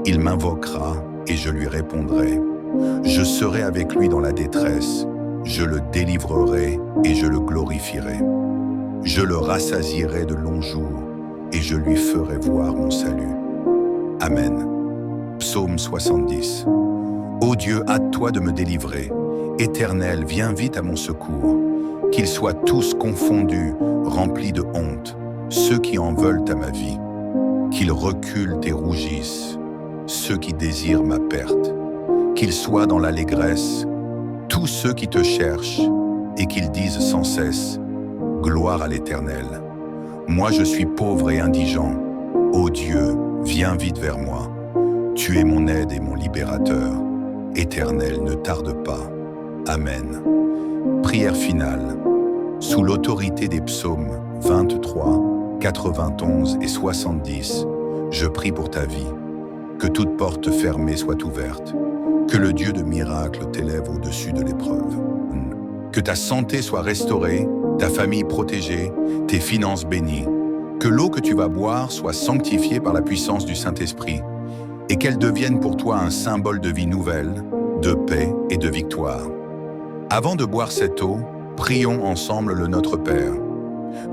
Il m'invoquera et je lui répondrai. Je serai avec lui dans la détresse. Je le délivrerai et je le glorifierai. Je le rassasierai de longs jours et je lui ferai voir mon salut. Amen. Psaume 70. Ô Dieu, hâte-toi de me délivrer. Éternel, viens vite à mon secours. Qu'ils soient tous confondus, remplis de honte, ceux qui en veulent à ma vie. Qu'ils reculent et rougissent, ceux qui désirent ma perte. Qu'ils soient dans l'allégresse, tous ceux qui te cherchent, et qu'ils disent sans cesse, gloire à l'Éternel. Moi je suis pauvre et indigent. Ô Dieu, viens vite vers moi. Tu es mon aide et mon libérateur. Éternel, ne tarde pas. Amen. Prière finale. Sous l'autorité des psaumes 23, 91 et 70, je prie pour ta vie. Que toute porte fermée soit ouverte. Que le Dieu de miracles t'élève au-dessus de l'épreuve. Que ta santé soit restaurée, ta famille protégée, tes finances bénies. Que l'eau que tu vas boire soit sanctifiée par la puissance du Saint-Esprit et qu'elle devienne pour toi un symbole de vie nouvelle, de paix et de victoire. Avant de boire cette eau, prions ensemble le Notre Père.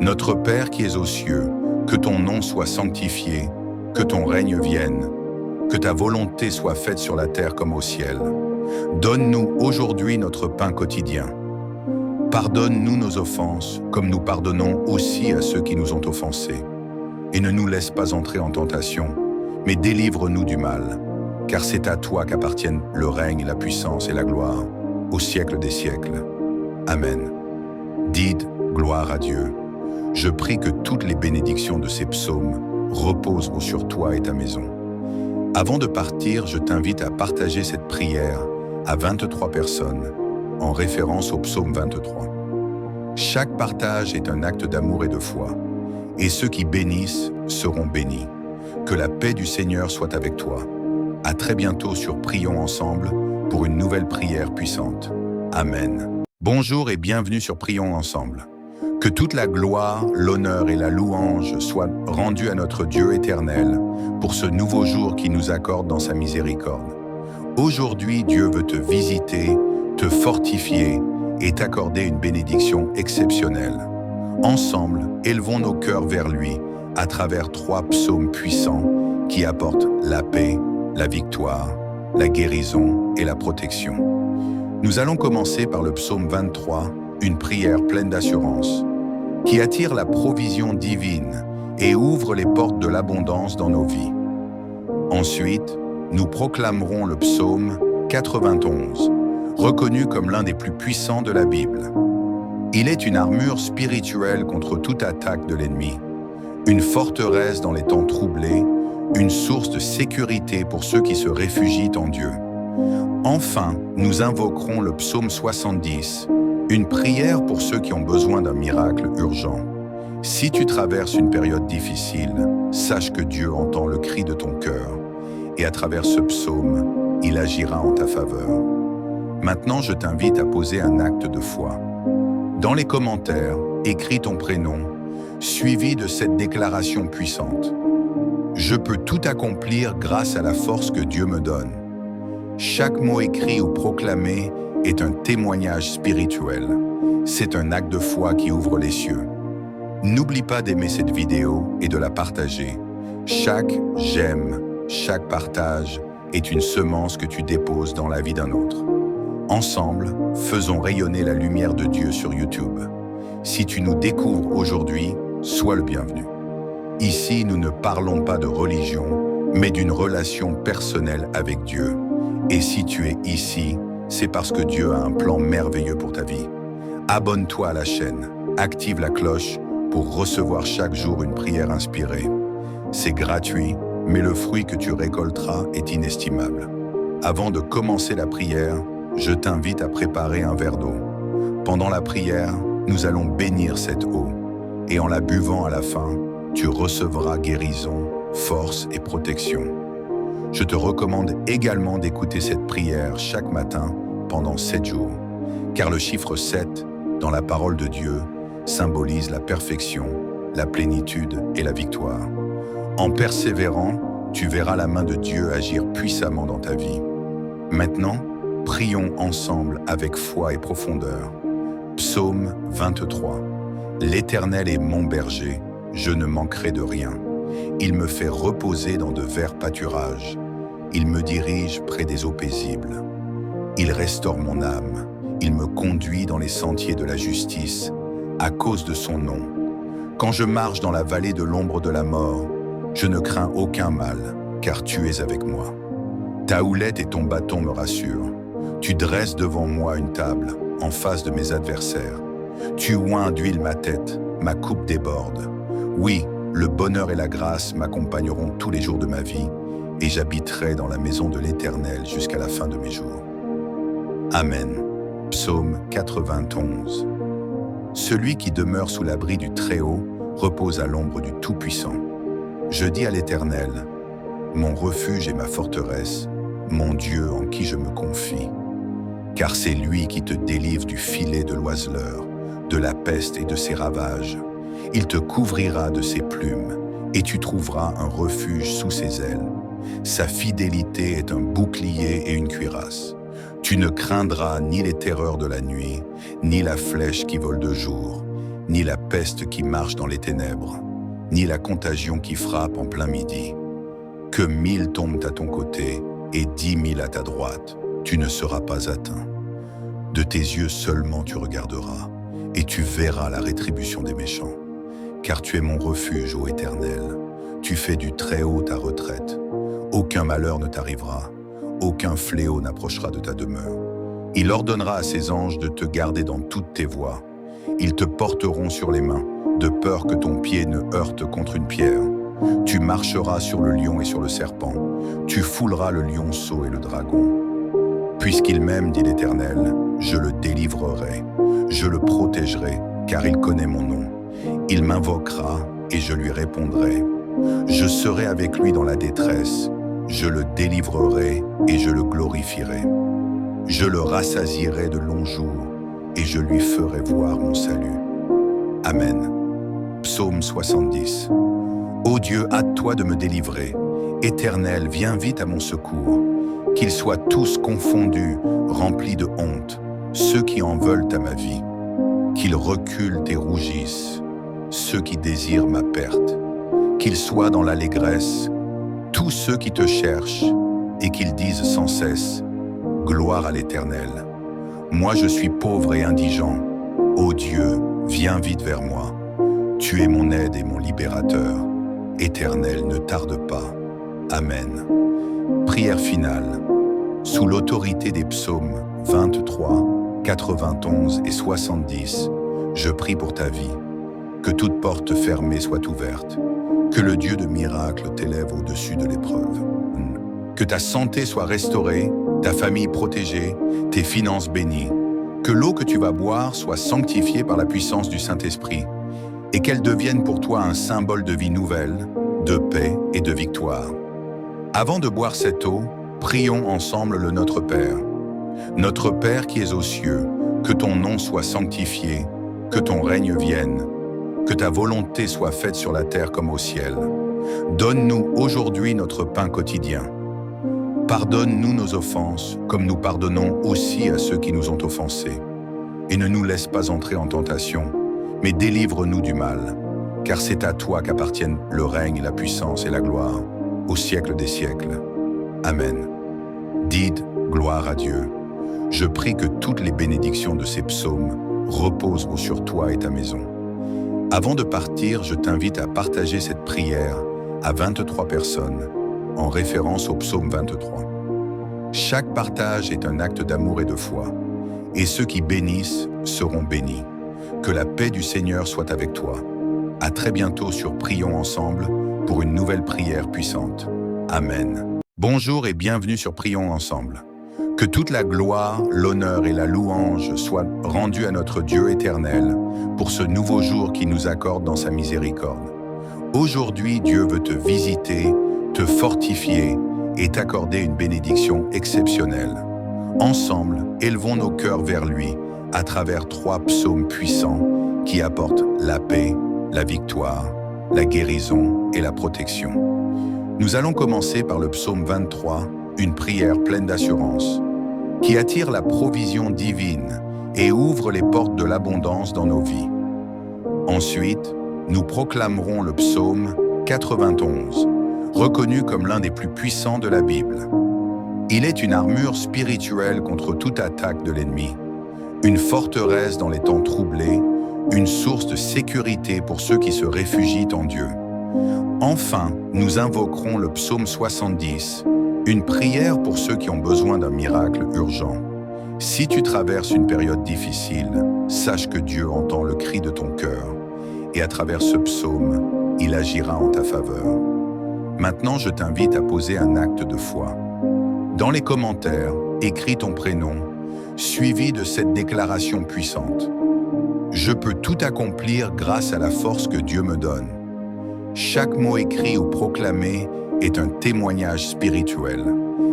Notre Père qui es aux cieux, que ton nom soit sanctifié, que ton règne vienne, que ta volonté soit faite sur la terre comme au ciel. Donne-nous aujourd'hui notre pain quotidien. Pardonne-nous nos offenses, comme nous pardonnons aussi à ceux qui nous ont offensés. Et ne nous laisse pas entrer en tentation, mais délivre-nous du mal, car c'est à toi qu'appartiennent le règne, la puissance et la gloire, au siècle des siècles. Amen. Dites gloire à Dieu. Je prie que toutes les bénédictions de ces psaumes reposent sur toi et ta maison. Avant de partir, je t'invite à partager cette prière à 23 personnes, en référence au psaume 23. Chaque partage est un acte d'amour et de foi, et ceux qui bénissent seront bénis. Que la paix du Seigneur soit avec toi. À très bientôt sur Prions Ensemble pour une nouvelle prière puissante. Amen. Bonjour et bienvenue sur Prions Ensemble. Que toute la gloire, l'honneur et la louange soient rendues à notre Dieu éternel pour ce nouveau jour qu'il nous accorde dans sa miséricorde. Aujourd'hui, Dieu veut te visiter, te fortifier et t'accorder une bénédiction exceptionnelle. Ensemble, élevons nos cœurs vers lui à travers 3 psaumes puissants qui apportent la paix, la victoire, la guérison et la protection. Nous allons commencer par le psaume 23, une prière pleine d'assurance. qui attire la provision divine et ouvre les portes de l'abondance dans nos vies. Ensuite, nous proclamerons le psaume 91, reconnu comme l'un des plus puissants de la Bible. Il est une armure spirituelle contre toute attaque de l'ennemi, une forteresse dans les temps troublés, une source de sécurité pour ceux qui se réfugient en Dieu. Enfin, nous invoquerons le psaume 70, une prière pour ceux qui ont besoin d'un miracle urgent. Si tu traverses une période difficile, sache que Dieu entend le cri de ton cœur et à travers ce psaume, il agira en ta faveur. Maintenant, je t'invite à poser un acte de foi. Dans les commentaires, écris ton prénom, suivi de cette déclaration puissante. Je peux tout accomplir grâce à la force que Dieu me donne. Chaque mot écrit ou proclamé est un témoignage spirituel. C'est un acte de foi qui ouvre les cieux. N'oublie pas d'aimer cette vidéo et de la partager. Chaque j'aime, chaque partage est une semence que tu déposes dans la vie d'un autre. Ensemble, faisons rayonner la lumière de Dieu sur YouTube. Si tu nous découvres aujourd'hui, sois le bienvenu. Ici, nous ne parlons pas de religion, mais d'une relation personnelle avec Dieu. Et si tu es ici, c'est parce que Dieu a un plan merveilleux pour ta vie. Abonne-toi à la chaîne, active la cloche pour recevoir chaque jour une prière inspirée. C'est gratuit, mais le fruit que tu récolteras est inestimable. Avant de commencer la prière, je t'invite à préparer un verre d'eau. Pendant la prière, nous allons bénir cette eau. Et en la buvant à la fin, tu recevras guérison, force et protection. Je te recommande également d'écouter cette prière chaque matin pendant 7 jours, car le chiffre 7, dans la parole de Dieu, symbolise la perfection, la plénitude et la victoire. En persévérant, tu verras la main de Dieu agir puissamment dans ta vie. Maintenant, prions ensemble avec foi et profondeur. Psaume 23. L'Éternel est mon berger, je ne manquerai de rien. Il me fait reposer dans de verts pâturages. Il me dirige près des eaux paisibles. Il restaure mon âme. Il me conduit dans les sentiers de la justice, à cause de son nom. Quand je marche dans la vallée de l'ombre de la mort, je ne crains aucun mal, car tu es avec moi. Ta houlette et ton bâton me rassurent. Tu dresses devant moi une table, en face de mes adversaires. Tu oins d'huile ma tête, ma coupe déborde. Oui, le bonheur et la grâce m'accompagneront tous les jours de ma vie, et j'habiterai dans la maison de l'Éternel jusqu'à la fin de mes jours. Amen. Psaume 91. Celui qui demeure sous l'abri du Très-Haut repose à l'ombre du Tout-Puissant. Je dis à l'Éternel, mon refuge et ma forteresse, mon Dieu en qui je me confie. Car c'est lui qui te délivre du filet de l'oiseleur, de la peste et de ses ravages. Il te couvrira de ses plumes, et tu trouveras un refuge sous ses ailes. Sa fidélité est un bouclier et une cuirasse. Tu ne craindras ni les terreurs de la nuit, ni la flèche qui vole de jour, ni la peste qui marche dans les ténèbres, ni la contagion qui frappe en plein midi. Que 1000 tombent à ton côté et 10 000 à ta droite, tu ne seras pas atteint. De tes yeux seulement tu regarderas, et tu verras la rétribution des méchants. Car tu es mon refuge, ô Éternel, tu fais du Très-Haut ta retraite. Aucun malheur ne t'arrivera, aucun fléau n'approchera de ta demeure. Il ordonnera à ses anges de te garder dans toutes tes voies. Ils te porteront sur les mains, de peur que ton pied ne heurte contre une pierre. Tu marcheras sur le lion et sur le serpent. Tu fouleras le lionceau et le dragon. Puisqu'il m'aime, dit l'Éternel, je le délivrerai. Je le protégerai, car il connaît mon nom. Il m'invoquera et je lui répondrai. Je serai avec lui dans la détresse. Je le délivrerai et je le glorifierai. Je le rassasierai de longs jours et je lui ferai voir mon salut. Amen. Psaume 70. Ô Dieu, hâte-toi de me délivrer. Éternel, viens vite à mon secours. Qu'ils soient tous confondus, remplis de honte, ceux qui en veulent à ma vie. Qu'ils reculent et rougissent, ceux qui désirent ma perte. Qu'ils soient dans l'allégresse, tous ceux qui te cherchent, et qu'ils disent sans cesse, gloire à l'Éternel. Moi je suis pauvre et indigent. Ô Dieu, viens vite vers moi. Tu es mon aide et mon libérateur. Éternel, ne tarde pas. Amen. Prière finale. Sous l'autorité des psaumes 23, 91 et 70, je prie pour ta vie. Que toute porte fermée soit ouverte. Que le Dieu de miracles t'élève au-dessus de l'épreuve. Que ta santé soit restaurée, ta famille protégée, tes finances bénies. Que l'eau que tu vas boire soit sanctifiée par la puissance du Saint-Esprit et qu'elle devienne pour toi un symbole de vie nouvelle, de paix et de victoire. Avant de boire cette eau, prions ensemble le Notre Père. Notre Père qui es aux cieux, que ton nom soit sanctifié, que ton règne vienne, que ta volonté soit faite sur la terre comme au ciel. Donne-nous aujourd'hui notre pain quotidien. Pardonne-nous nos offenses, comme nous pardonnons aussi à ceux qui nous ont offensés. Et ne nous laisse pas entrer en tentation, mais délivre-nous du mal, car c'est à toi qu'appartiennent le règne, la puissance et la gloire, au siècle des siècles. Amen. Dites gloire à Dieu. Je prie que toutes les bénédictions de ces psaumes reposent sur toi et ta maison. Avant de partir, je t'invite à partager cette prière à 23 personnes, en référence au psaume 23. Chaque partage est un acte d'amour et de foi, et ceux qui bénissent seront bénis. Que la paix du Seigneur soit avec toi. À très bientôt sur Prions ensemble pour une nouvelle prière puissante. Amen. Bonjour et bienvenue sur Prions ensemble. Que toute la gloire, l'honneur et la louange soient rendues à notre Dieu éternel pour ce nouveau jour qu'il nous accorde dans sa miséricorde. Aujourd'hui, Dieu veut te visiter, te fortifier et t'accorder une bénédiction exceptionnelle. Ensemble, élevons nos cœurs vers lui à travers 3 psaumes puissants qui apportent la paix, la victoire, la guérison et la protection. Nous allons commencer par le psaume 23, une prière pleine d'assurance, qui attire la provision divine et ouvre les portes de l'abondance dans nos vies. Ensuite, nous proclamerons le psaume 91, reconnu comme l'un des plus puissants de la Bible. Il est une armure spirituelle contre toute attaque de l'ennemi, une forteresse dans les temps troublés, une source de sécurité pour ceux qui se réfugient en Dieu. Enfin, nous invoquerons le psaume 70, une prière pour ceux qui ont besoin d'un miracle urgent. Si tu traverses une période difficile, sache que Dieu entend le cri de ton cœur, et à travers ce psaume, il agira en ta faveur. Maintenant, je t'invite à poser un acte de foi. Dans les commentaires, écris ton prénom, suivi de cette déclaration puissante. Je peux tout accomplir grâce à la force que Dieu me donne. Chaque mot écrit ou proclamé est un témoignage spirituel.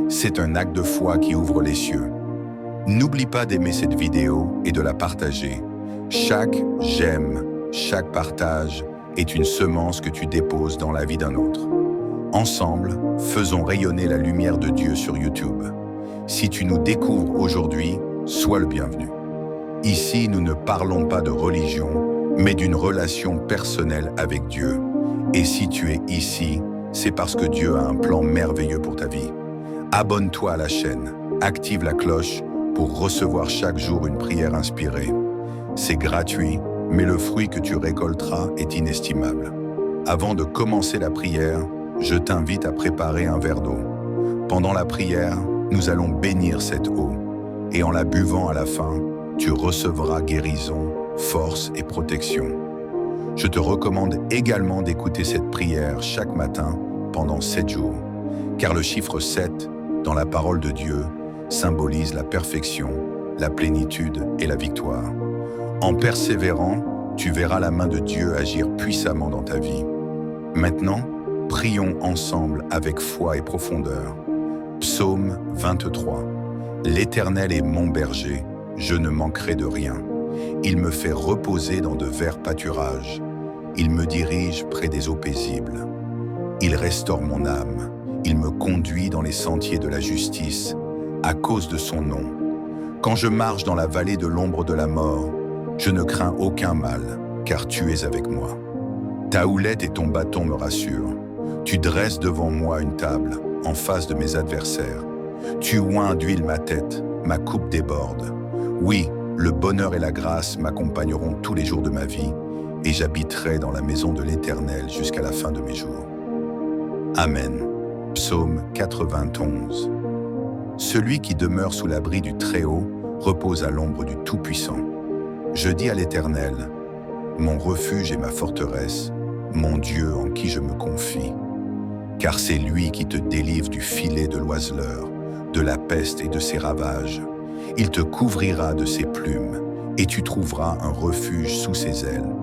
C'est un acte de foi qui ouvre les cieux. N'oublie pas d'aimer cette vidéo et de la partager. Chaque j'aime, chaque partage est une semence que tu déposes dans la vie d'un autre. Ensemble, faisons rayonner la lumière de Dieu sur YouTube. Si tu nous découvres aujourd'hui, sois le bienvenu. Ici, nous ne parlons pas de religion, mais d'une relation personnelle avec Dieu. Et si tu es ici, c'est parce que Dieu a un plan merveilleux pour ta vie. Abonne-toi à la chaîne, active la cloche pour recevoir chaque jour une prière inspirée. C'est gratuit, mais le fruit que tu récolteras est inestimable. Avant de commencer la prière, je t'invite à préparer un verre d'eau. Pendant la prière, nous allons bénir cette eau. Et en la buvant à la fin, tu recevras guérison, force et protection. Je te recommande également d'écouter cette prière chaque matin pendant 7 jours, car le chiffre 7, dans la parole de Dieu, symbolise la perfection, la plénitude et la victoire. En persévérant, tu verras la main de Dieu agir puissamment dans ta vie. Maintenant, prions ensemble avec foi et profondeur. Psaume 23. L'Éternel est mon berger, je ne manquerai de rien. Il me fait reposer dans de verts pâturages. Il me dirige près des eaux paisibles. Il restaure mon âme. Il me conduit dans les sentiers de la justice, à cause de son nom. Quand je marche dans la vallée de l'ombre de la mort, je ne crains aucun mal, car tu es avec moi. Ta houlette et ton bâton me rassurent. Tu dresses devant moi une table, en face de mes adversaires. Tu oins d'huile ma tête, ma coupe déborde. Oui, le bonheur et la grâce m'accompagneront tous les jours de ma vie, et j'habiterai dans la maison de l'Éternel jusqu'à la fin de mes jours. Amen. Psaume 91. Celui qui demeure sous l'abri du Très-Haut repose à l'ombre du Tout-Puissant. Je dis à l'Éternel, mon refuge et ma forteresse, mon Dieu en qui je me confie. Car c'est lui qui te délivre du filet de l'oiseleur, de la peste et de ses ravages. Il te couvrira de ses plumes, et tu trouveras un refuge sous ses ailes.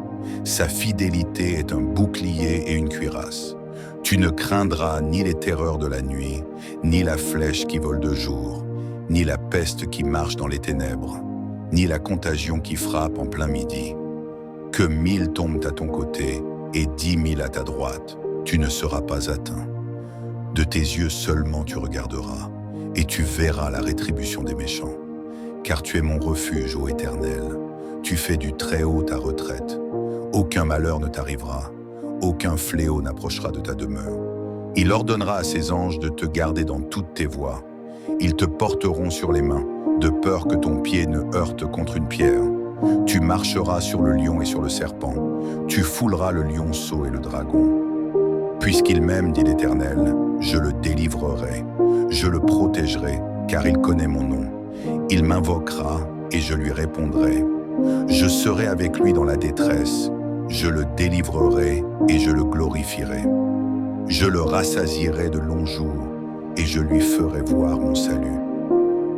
Sa fidélité est un bouclier et une cuirasse. Tu ne craindras ni les terreurs de la nuit, ni la flèche qui vole de jour, ni la peste qui marche dans les ténèbres, ni la contagion qui frappe en plein midi. Que 1000 tombent à ton côté et 10 000 à ta droite, tu ne seras pas atteint. De tes yeux seulement tu regarderas, et tu verras la rétribution des méchants. Car tu es mon refuge, ô Éternel, tu fais du Très-Haut ta retraite. Aucun malheur ne t'arrivera, aucun fléau n'approchera de ta demeure. Il ordonnera à ses anges de te garder dans toutes tes voies. Ils te porteront sur les mains, de peur que ton pied ne heurte contre une pierre. Tu marcheras sur le lion et sur le serpent. Tu fouleras le lionceau et le dragon. Puisqu'il m'aime, dit l'Éternel, je le délivrerai. Je le protégerai, car il connaît mon nom. Il m'invoquera et je lui répondrai. Je serai avec lui dans la détresse. Je le délivrerai et je le glorifierai. Je le rassasierai de longs jours et je lui ferai voir mon salut.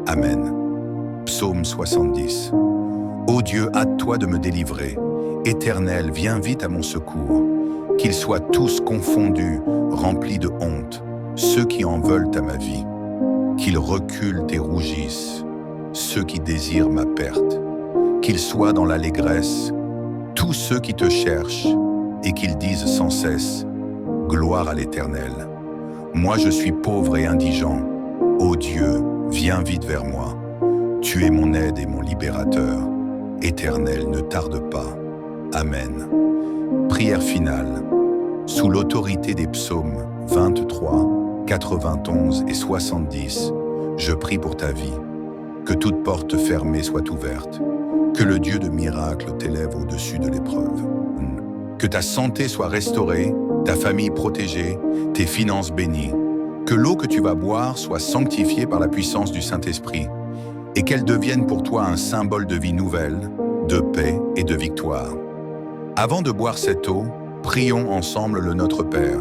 Amen. Psaume 70. Ô Dieu, hâte-toi de me délivrer. Éternel, viens vite à mon secours. Qu'ils soient tous confondus, remplis de honte, ceux qui en veulent à ma vie. Qu'ils reculent et rougissent, ceux qui désirent ma perte. Qu'ils soient dans l'allégresse, tous ceux qui te cherchent, et qu'ils disent sans cesse, gloire à l'Éternel. Moi je suis pauvre et indigent. Ô Dieu, viens vite vers moi. Tu es mon aide et mon libérateur. Éternel, ne tarde pas. Amen. Prière finale. Sous l'autorité des psaumes 23, 91 et 70, je prie pour ta vie. Que toute porte fermée soit ouverte. Que le Dieu de miracles t'élève au-dessus de l'épreuve. Que ta santé soit restaurée, ta famille protégée, tes finances bénies. Que l'eau que tu vas boire soit sanctifiée par la puissance du Saint-Esprit et qu'elle devienne pour toi un symbole de vie nouvelle, de paix et de victoire. Avant de boire cette eau, prions ensemble le Notre Père.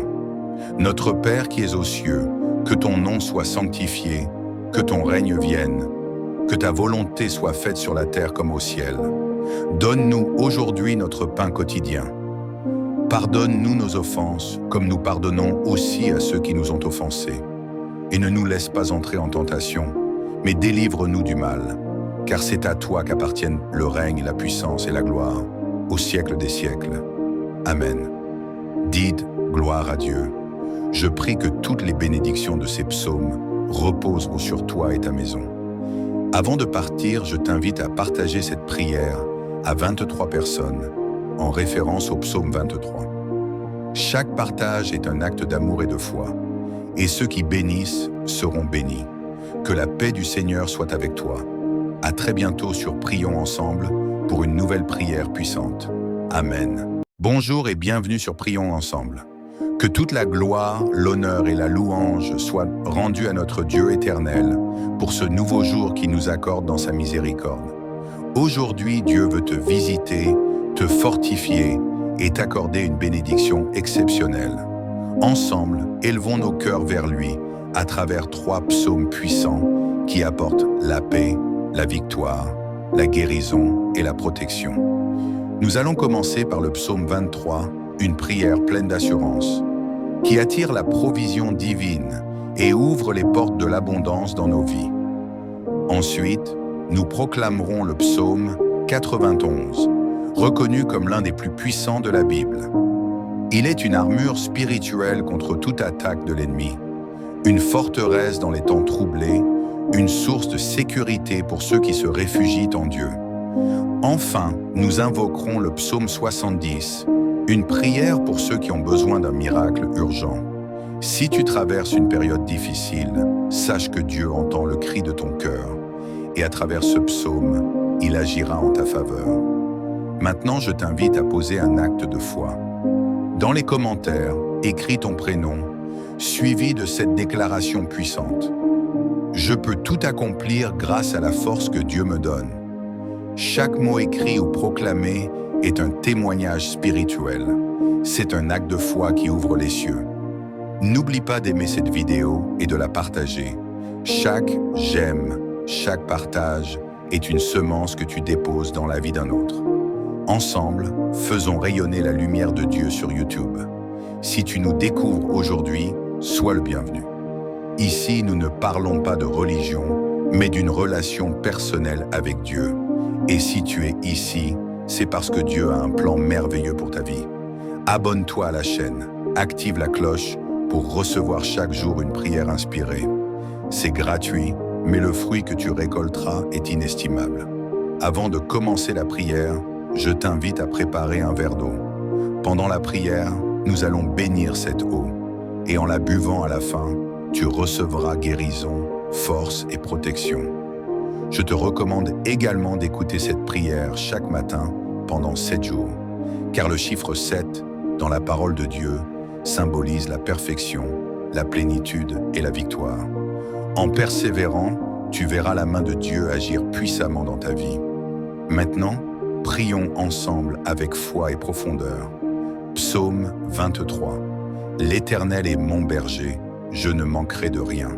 Notre Père qui es aux cieux, que ton nom soit sanctifié, que ton règne vienne, que ta volonté soit faite sur la terre comme au ciel. Donne-nous aujourd'hui notre pain quotidien. Pardonne-nous nos offenses, comme nous pardonnons aussi à ceux qui nous ont offensés. Et ne nous laisse pas entrer en tentation, mais délivre-nous du mal, car c'est à toi qu'appartiennent le règne, la puissance et la gloire, au siècle des siècles. Amen. Dites gloire à Dieu. Je prie que toutes les bénédictions de ces psaumes reposent sur toi et ta maison. Avant de partir, je t'invite à partager cette prière à 23 personnes, en référence au psaume 23. Chaque partage est un acte d'amour et de foi, et ceux qui bénissent seront bénis. Que la paix du Seigneur soit avec toi. À très bientôt sur Prions Ensemble pour une nouvelle prière puissante. Amen. Bonjour et bienvenue sur Prions Ensemble. Que toute la gloire, l'honneur et la louange soient rendues à notre Dieu éternel pour ce nouveau jour qu'il nous accorde dans sa miséricorde. Aujourd'hui, Dieu veut te visiter, te fortifier et t'accorder une bénédiction exceptionnelle. Ensemble, élevons nos cœurs vers lui à travers 3 psaumes puissants qui apportent la paix, la victoire, la guérison et la protection. Nous allons commencer par le psaume 23, une prière pleine d'assurance, qui attire la provision divine et ouvre les portes de l'abondance dans nos vies. Ensuite, nous proclamerons le psaume 91, reconnu comme l'un des plus puissants de la Bible. Il est une armure spirituelle contre toute attaque de l'ennemi, une forteresse dans les temps troublés, une source de sécurité pour ceux qui se réfugient en Dieu. Enfin, nous invoquerons le psaume 70, une prière pour ceux qui ont besoin d'un miracle urgent. Si tu traverses une période difficile, sache que Dieu entend le cri de ton cœur et à travers ce psaume, il agira en ta faveur. Maintenant, je t'invite à poser un acte de foi. Dans les commentaires, écris ton prénom, suivi de cette déclaration puissante. Je peux tout accomplir grâce à la force que Dieu me donne. Chaque mot écrit ou proclamé est un témoignage spirituel. C'est un acte de foi qui ouvre les cieux. N'oublie pas d'aimer cette vidéo et de la partager. Chaque j'aime, chaque partage est une semence que tu déposes dans la vie d'un autre. Ensemble, faisons rayonner la lumière de Dieu sur YouTube. Si tu nous découvres aujourd'hui, sois le bienvenu. Ici, nous ne parlons pas de religion, mais d'une relation personnelle avec Dieu. Et si tu es ici, c'est parce que Dieu a un plan merveilleux pour ta vie. Abonne-toi à la chaîne, active la cloche pour recevoir chaque jour une prière inspirée. C'est gratuit, mais le fruit que tu récolteras est inestimable. Avant de commencer la prière, je t'invite à préparer un verre d'eau. Pendant la prière, nous allons bénir cette eau. Et en la buvant à la fin, tu recevras guérison, force et protection. Je te recommande également d'écouter cette prière chaque matin pendant 7 jours. Car le chiffre 7, dans la parole de Dieu, symbolise la perfection, la plénitude et la victoire. En persévérant, tu verras la main de Dieu agir puissamment dans ta vie. Maintenant, prions ensemble avec foi et profondeur. Psaume 23. L'Éternel est mon berger, je ne manquerai de rien.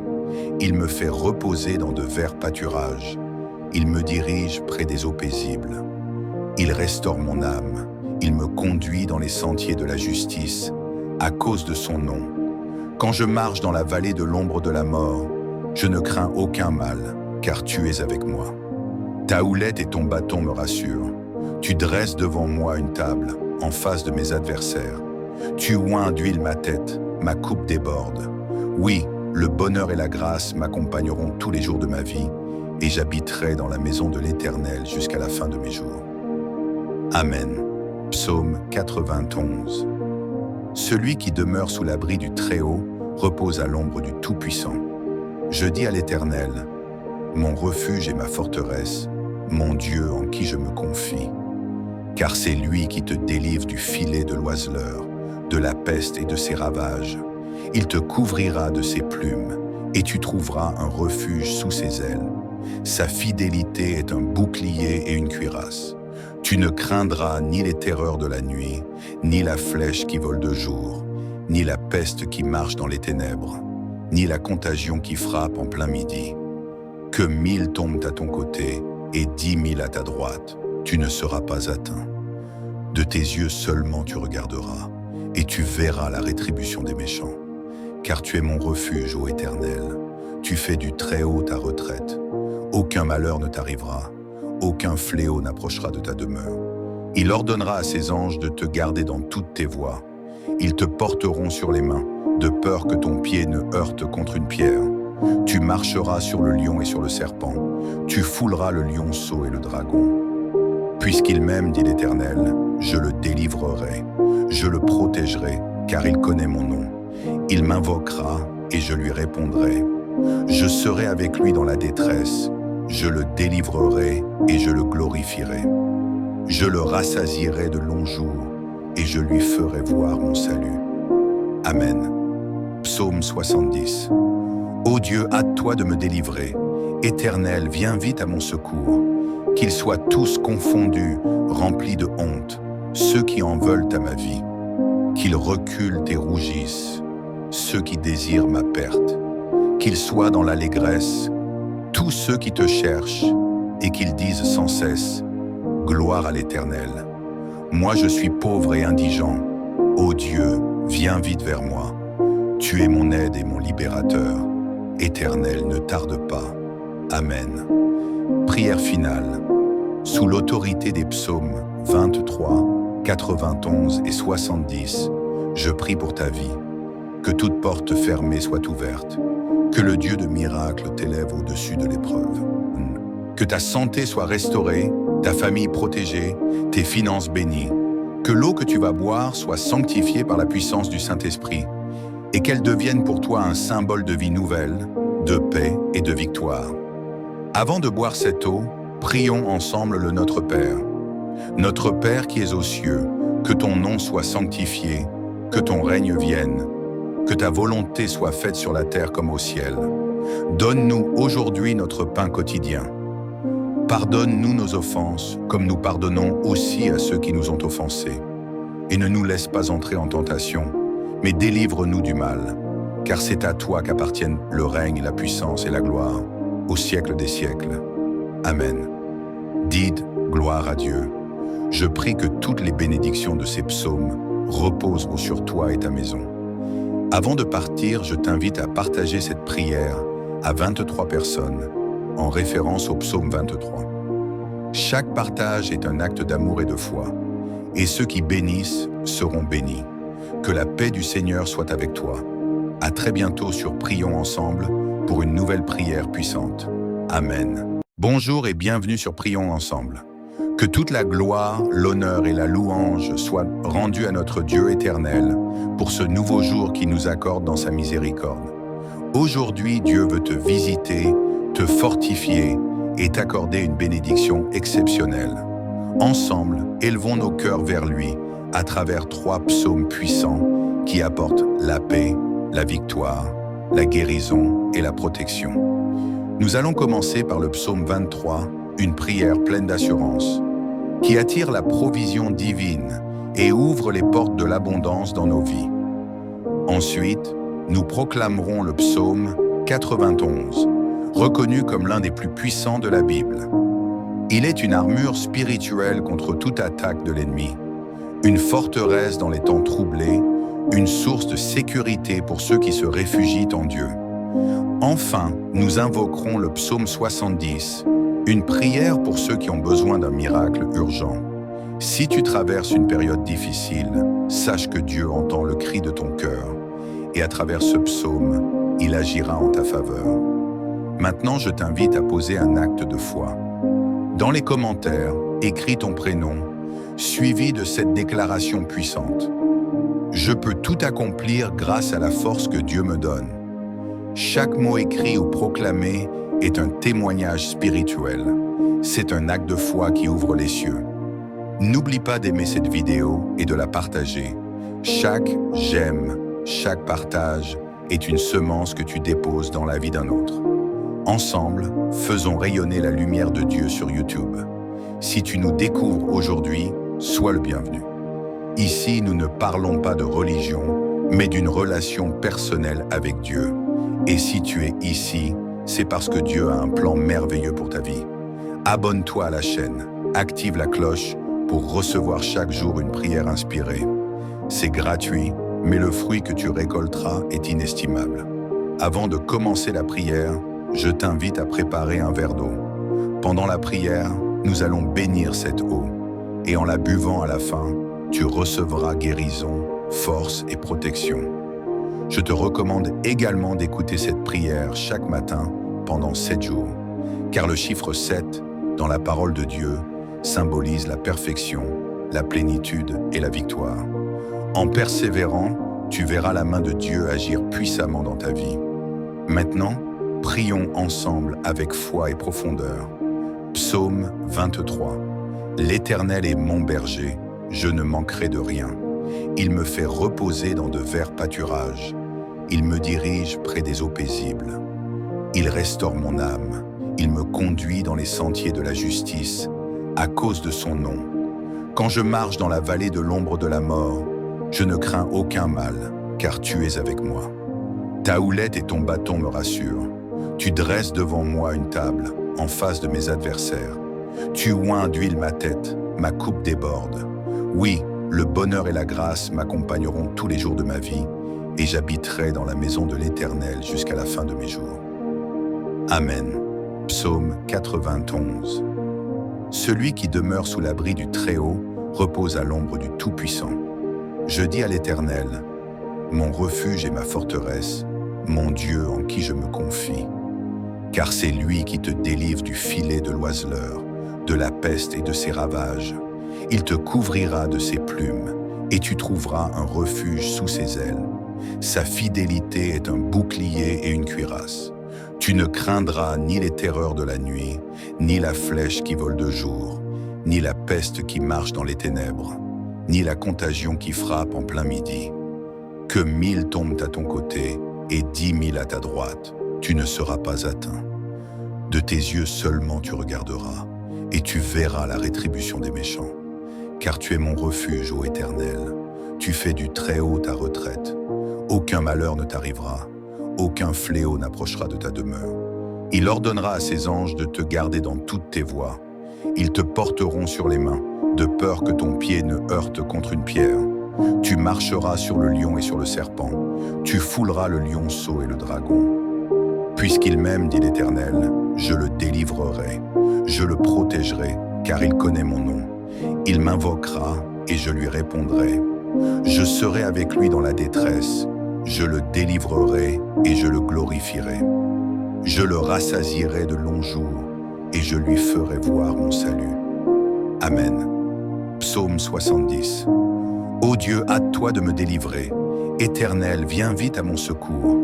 Il me fait reposer dans de verts pâturages. Il me dirige près des eaux paisibles. Il restaure mon âme. Il me conduit dans les sentiers de la justice, à cause de son nom. Quand je marche dans la vallée de l'ombre de la mort, je ne crains aucun mal, car tu es avec moi. Ta houlette et ton bâton me rassurent. Tu dresses devant moi une table, en face de mes adversaires. Tu oins d'huile ma tête, ma coupe déborde. Oui, le bonheur et la grâce m'accompagneront tous les jours de ma vie, et j'habiterai dans la maison de l'Éternel jusqu'à la fin de mes jours. Amen. Psaume 91. Celui qui demeure sous l'abri du Très-Haut repose à l'ombre du Tout-Puissant. Je dis à l'Éternel, mon refuge et ma forteresse, mon Dieu en qui je me confie. Car c'est lui qui te délivre du filet de l'oiseleur, de la peste et de ses ravages. Il te couvrira de ses plumes, et tu trouveras un refuge sous ses ailes. Sa fidélité est un bouclier et une cuirasse. Tu ne craindras ni les terreurs de la nuit, ni la flèche qui vole de jour, ni la peste qui marche dans les ténèbres, ni la contagion qui frappe en plein midi. Que 1000 tombent à ton côté et 10 000 à ta droite, tu ne seras pas atteint. De tes yeux seulement tu regarderas, et tu verras la rétribution des méchants. Car tu es mon refuge, ô Éternel, tu fais du Très-Haut ta retraite. Aucun malheur ne t'arrivera, aucun fléau n'approchera de ta demeure. Il ordonnera à ses anges de te garder dans toutes tes voies. Ils te porteront sur les mains, de peur que ton pied ne heurte contre une pierre. Tu marcheras sur le lion et sur le serpent. Tu fouleras le lionceau et le dragon. Puisqu'il m'aime, dit l'Éternel, je le délivrerai. Je le protégerai, car il connaît mon nom. Il m'invoquera et je lui répondrai. Je serai avec lui dans la détresse. Je le délivrerai et je le glorifierai. Je le rassasierai de longs jours et je lui ferai voir mon salut. Amen. Psaume 70. Ô Dieu, hâte-toi de me délivrer. Éternel, viens vite à mon secours. Qu'ils soient tous confondus, remplis de honte, ceux qui en veulent à ma vie. Qu'ils reculent et rougissent, ceux qui désirent ma perte. Qu'ils soient dans l'allégresse, tous ceux qui te cherchent, et qu'ils disent sans cesse, gloire à l'Éternel. Moi je suis pauvre et indigent. Ô Dieu, viens vite vers moi. Tu es mon aide et mon libérateur. Éternel, ne tarde pas. Amen. Prière finale. Sous l'autorité des psaumes 23, 91 et 70, je prie pour ta vie. Que toute porte fermée soit ouverte. Que le Dieu de miracles t'élève au-dessus de l'épreuve. Que ta santé soit restaurée, ta famille protégée, tes finances bénies. Que l'eau que tu vas boire soit sanctifiée par la puissance du Saint-Esprit et qu'elle devienne pour toi un symbole de vie nouvelle, de paix et de victoire. Avant de boire cette eau, prions ensemble le Notre Père. Notre Père qui es aux cieux, que ton nom soit sanctifié, que ton règne vienne, que ta volonté soit faite sur la terre comme au ciel. Donne-nous aujourd'hui notre pain quotidien. Pardonne-nous nos offenses, comme nous pardonnons aussi à ceux qui nous ont offensés. Et ne nous laisse pas entrer en tentation, mais délivre-nous du mal, car c'est à toi qu'appartiennent le règne, la puissance et la gloire, au siècle des siècles. Amen. Dites gloire à Dieu. Je prie que toutes les bénédictions de ces psaumes reposent sur toi et ta maison. Avant de partir, je t'invite à partager cette prière à 23 personnes, en référence au psaume 23. Chaque partage est un acte d'amour et de foi, et ceux qui bénissent seront bénis. Que la paix du Seigneur soit avec toi. À très bientôt sur Prions Ensemble pour une nouvelle prière puissante. Amen. Bonjour et bienvenue sur Prions Ensemble. Que toute la gloire, l'honneur et la louange soient rendues à notre Dieu éternel pour ce nouveau jour qu'il nous accorde dans sa miséricorde. Aujourd'hui, Dieu veut te visiter, te fortifier et t'accorder une bénédiction exceptionnelle. Ensemble, élevons nos cœurs vers lui à travers 3 psaumes puissants qui apportent la paix, la victoire, la guérison et la protection. Nous allons commencer par le psaume 23, une prière pleine d'assurance, qui attire la provision divine et ouvre les portes de l'abondance dans nos vies. Ensuite, nous proclamerons le psaume 91, reconnu comme l'un des plus puissants de la Bible. Il est une armure spirituelle contre toute attaque de l'ennemi, une forteresse dans les temps troublés, une source de sécurité pour ceux qui se réfugient en Dieu. Enfin, nous invoquerons le psaume 70, une prière pour ceux qui ont besoin d'un miracle urgent. Si tu traverses une période difficile, sache que Dieu entend le cri de ton cœur et à travers ce psaume, il agira en ta faveur. Maintenant, je t'invite à poser un acte de foi. Dans les commentaires, écris ton prénom, suivi de cette déclaration puissante. Je peux tout accomplir grâce à la force que Dieu me donne. Chaque mot écrit ou proclamé est un témoignage spirituel. C'est un acte de foi qui ouvre les cieux. N'oublie pas d'aimer cette vidéo et de la partager. Chaque j'aime, chaque partage est une semence que tu déposes dans la vie d'un autre. Ensemble, faisons rayonner la lumière de Dieu sur YouTube. Si tu nous découvres aujourd'hui, sois le bienvenu. Ici, nous ne parlons pas de religion, mais d'une relation personnelle avec Dieu. Et si tu es ici, c'est parce que Dieu a un plan merveilleux pour ta vie. Abonne-toi à la chaîne, active la cloche pour recevoir chaque jour une prière inspirée. C'est gratuit, mais le fruit que tu récolteras est inestimable. Avant de commencer la prière, je t'invite à préparer un verre d'eau. Pendant la prière, nous allons bénir cette eau. Et en la buvant à la fin, tu recevras guérison, force et protection. Je te recommande également d'écouter cette prière chaque matin pendant 7 jours, car le chiffre 7, dans la parole de Dieu, symbolise la perfection, la plénitude et la victoire. En persévérant, tu verras la main de Dieu agir puissamment dans ta vie. Maintenant, prions ensemble avec foi et profondeur. Psaume 23. L'Éternel est mon berger, je ne manquerai de rien. Il me fait reposer dans de verts pâturages. Il me dirige près des eaux paisibles. Il restaure mon âme. Il me conduit dans les sentiers de la justice, à cause de son nom. Quand je marche dans la vallée de l'ombre de la mort, je ne crains aucun mal, car tu es avec moi. Ta houlette et ton bâton me rassurent. Tu dresses devant moi une table, en face de mes adversaires. Tu oins d'huile ma tête, ma coupe déborde. Oui, le bonheur et la grâce m'accompagneront tous les jours de ma vie, et j'habiterai dans la maison de l'Éternel jusqu'à la fin de mes jours. Amen. Psaume 91. Celui qui demeure sous l'abri du Très-Haut repose à l'ombre du Tout-Puissant. Je dis à l'Éternel, mon refuge et ma forteresse, mon Dieu en qui je me confie. Car c'est lui qui te délivre du filet de l'oiseleur, de la peste et de ses ravages. Il te couvrira de ses plumes, et tu trouveras un refuge sous ses ailes. Sa fidélité est un bouclier et une cuirasse. Tu ne craindras ni les terreurs de la nuit, ni la flèche qui vole de jour, ni la peste qui marche dans les ténèbres, ni la contagion qui frappe en plein midi. Que 1000 tombent à ton côté et 10 000 à ta droite, tu ne seras pas atteint. De tes yeux seulement tu regarderas, et tu verras la rétribution des méchants. Car tu es mon refuge, ô Éternel. Tu fais du Très-Haut ta retraite. Aucun malheur ne t'arrivera, aucun fléau n'approchera de ta demeure. Il ordonnera à ses anges de te garder dans toutes tes voies. Ils te porteront sur les mains, de peur que ton pied ne heurte contre une pierre. Tu marcheras sur le lion et sur le serpent. Tu fouleras le lionceau et le dragon. Puisqu'il m'aime, dit l'Éternel, je le délivrerai. Je le protégerai, car il connaît mon nom. Il m'invoquera et je lui répondrai. Je serai avec lui dans la détresse. Je le délivrerai et je le glorifierai. Je le rassasierai de longs jours et je lui ferai voir mon salut. Amen. Psaume 70. Ô Dieu, hâte-toi de me délivrer. Éternel, viens vite à mon secours.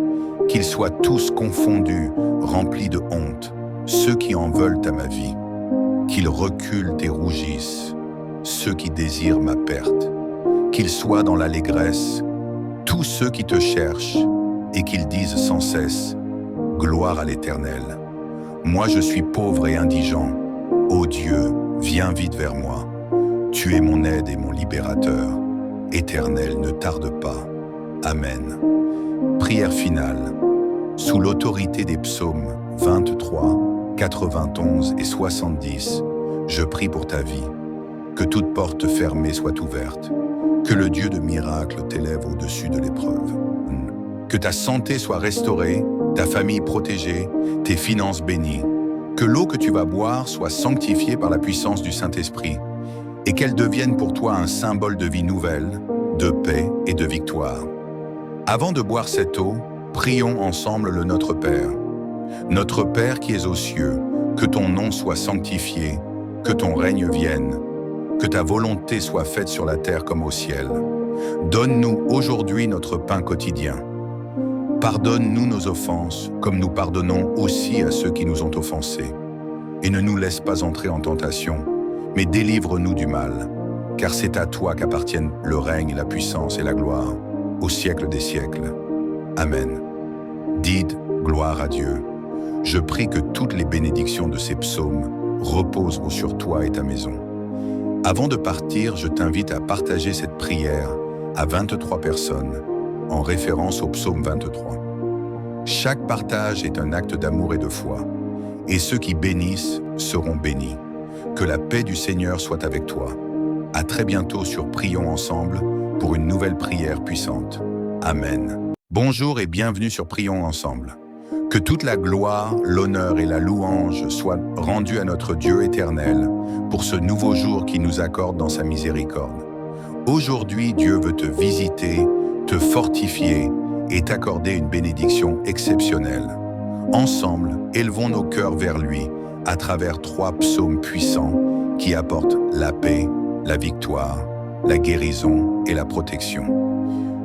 Qu'ils soient tous confondus, remplis de honte, ceux qui en veulent à ma vie. Qu'ils reculent et rougissent, ceux qui désirent ma perte. Qu'ils soient dans l'allégresse, tous ceux qui te cherchent, et qu'ils disent sans cesse, gloire à l'Éternel. Moi je suis pauvre et indigent. Ô Dieu, viens vite vers moi. Tu es mon aide et mon libérateur. Éternel, ne tarde pas. Amen. Prière finale. Sous l'autorité des psaumes 23, 91 et 70, je prie pour ta vie. Que toute porte fermée soit ouverte. Que le Dieu de miracles t'élève au-dessus de l'épreuve. Que ta santé soit restaurée, ta famille protégée, tes finances bénies. Que l'eau que tu vas boire soit sanctifiée par la puissance du Saint-Esprit et qu'elle devienne pour toi un symbole de vie nouvelle, de paix et de victoire. Avant de boire cette eau, prions ensemble le Notre Père. Notre Père qui es aux cieux, que ton nom soit sanctifié, que ton règne vienne, que ta volonté soit faite sur la terre comme au ciel. Donne-nous aujourd'hui notre pain quotidien. Pardonne-nous nos offenses, comme nous pardonnons aussi à ceux qui nous ont offensés. Et ne nous laisse pas entrer en tentation, mais délivre-nous du mal, car c'est à toi qu'appartiennent le règne, la puissance et la gloire, au siècle des siècles. Amen. Dites gloire à Dieu. Je prie que toutes les bénédictions de ces psaumes reposent sur toi et ta maison. Avant de partir, je t'invite à partager cette prière à 23 personnes, en référence au psaume 23. Chaque partage est un acte d'amour et de foi, et ceux qui bénissent seront bénis. Que la paix du Seigneur soit avec toi. À très bientôt sur Prions Ensemble pour une nouvelle prière puissante. Amen. Bonjour et bienvenue sur Prions Ensemble. Que toute la gloire, l'honneur et la louange soient rendues à notre Dieu éternel pour ce nouveau jour qu'il nous accorde dans sa miséricorde. Aujourd'hui, Dieu veut te visiter, te fortifier et t'accorder une bénédiction exceptionnelle. Ensemble, élevons nos cœurs vers lui à travers 3 psaumes puissants qui apportent la paix, la victoire, la guérison et la protection.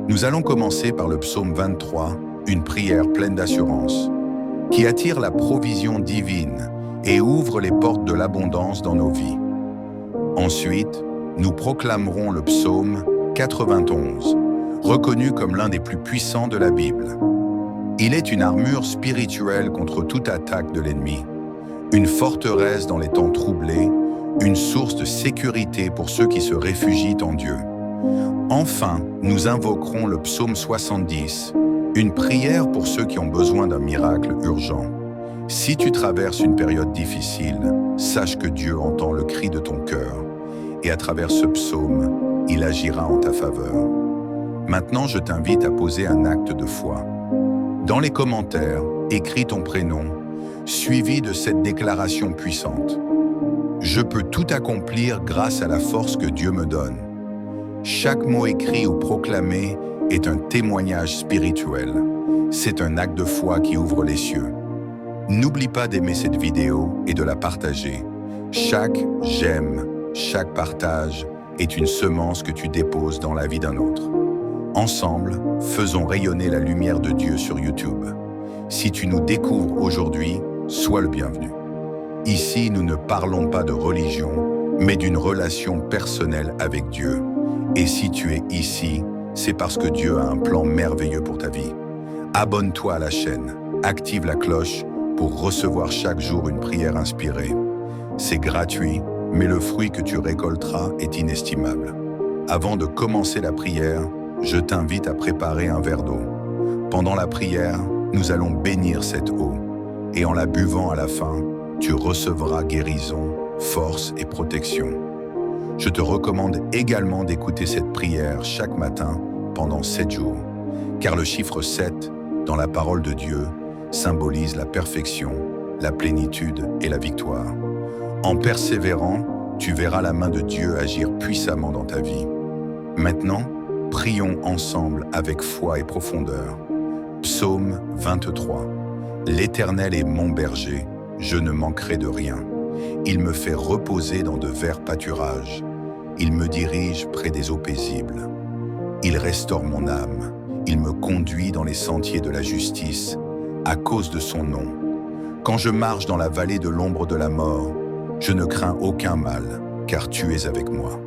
Nous allons commencer par le psaume 23, une prière pleine d'assurance, qui attire la provision divine et ouvre les portes de l'abondance dans nos vies. Ensuite, nous proclamerons le psaume 91, reconnu comme l'un des plus puissants de la Bible. Il est une armure spirituelle contre toute attaque de l'ennemi, une forteresse dans les temps troublés, une source de sécurité pour ceux qui se réfugient en Dieu. Enfin, nous invoquerons le psaume 70, une prière pour ceux qui ont besoin d'un miracle urgent. Si tu traverses une période difficile, sache que Dieu entend le cri de ton cœur et à travers ce psaume, il agira en ta faveur. Maintenant, je t'invite à poser un acte de foi. Dans les commentaires, écris ton prénom, suivi de cette déclaration puissante. Je peux tout accomplir grâce à la force que Dieu me donne. Chaque mot écrit ou proclamé est un témoignage spirituel. C'est un acte de foi qui ouvre les cieux. N'oublie pas d'aimer cette vidéo et de la partager. Chaque j'aime, chaque partage est une semence que tu déposes dans la vie d'un autre. Ensemble, faisons rayonner la lumière de Dieu sur YouTube. Si tu nous découvres aujourd'hui, sois le bienvenu. Ici, nous ne parlons pas de religion, mais d'une relation personnelle avec Dieu. Et si tu es ici, c'est parce que Dieu a un plan merveilleux pour ta vie. Abonne-toi à la chaîne, active la cloche pour recevoir chaque jour une prière inspirée. C'est gratuit, mais le fruit que tu récolteras est inestimable. Avant de commencer la prière, je t'invite à préparer un verre d'eau. Pendant la prière, nous allons bénir cette eau, et en la buvant à la fin, tu recevras guérison, force et protection. Je te recommande également d'écouter cette prière chaque matin pendant 7 jours, car le chiffre 7, dans la parole de Dieu, symbolise la perfection, la plénitude et la victoire. En persévérant, tu verras la main de Dieu agir puissamment dans ta vie. Maintenant, prions ensemble avec foi et profondeur. Psaume 23. L'Éternel est mon berger, je ne manquerai de rien. Il me fait reposer dans de verts pâturages. Il me dirige près des eaux paisibles. Il restaure mon âme. Il me conduit dans les sentiers de la justice, à cause de son nom. Quand je marche dans la vallée de l'ombre de la mort, je ne crains aucun mal, car tu es avec moi.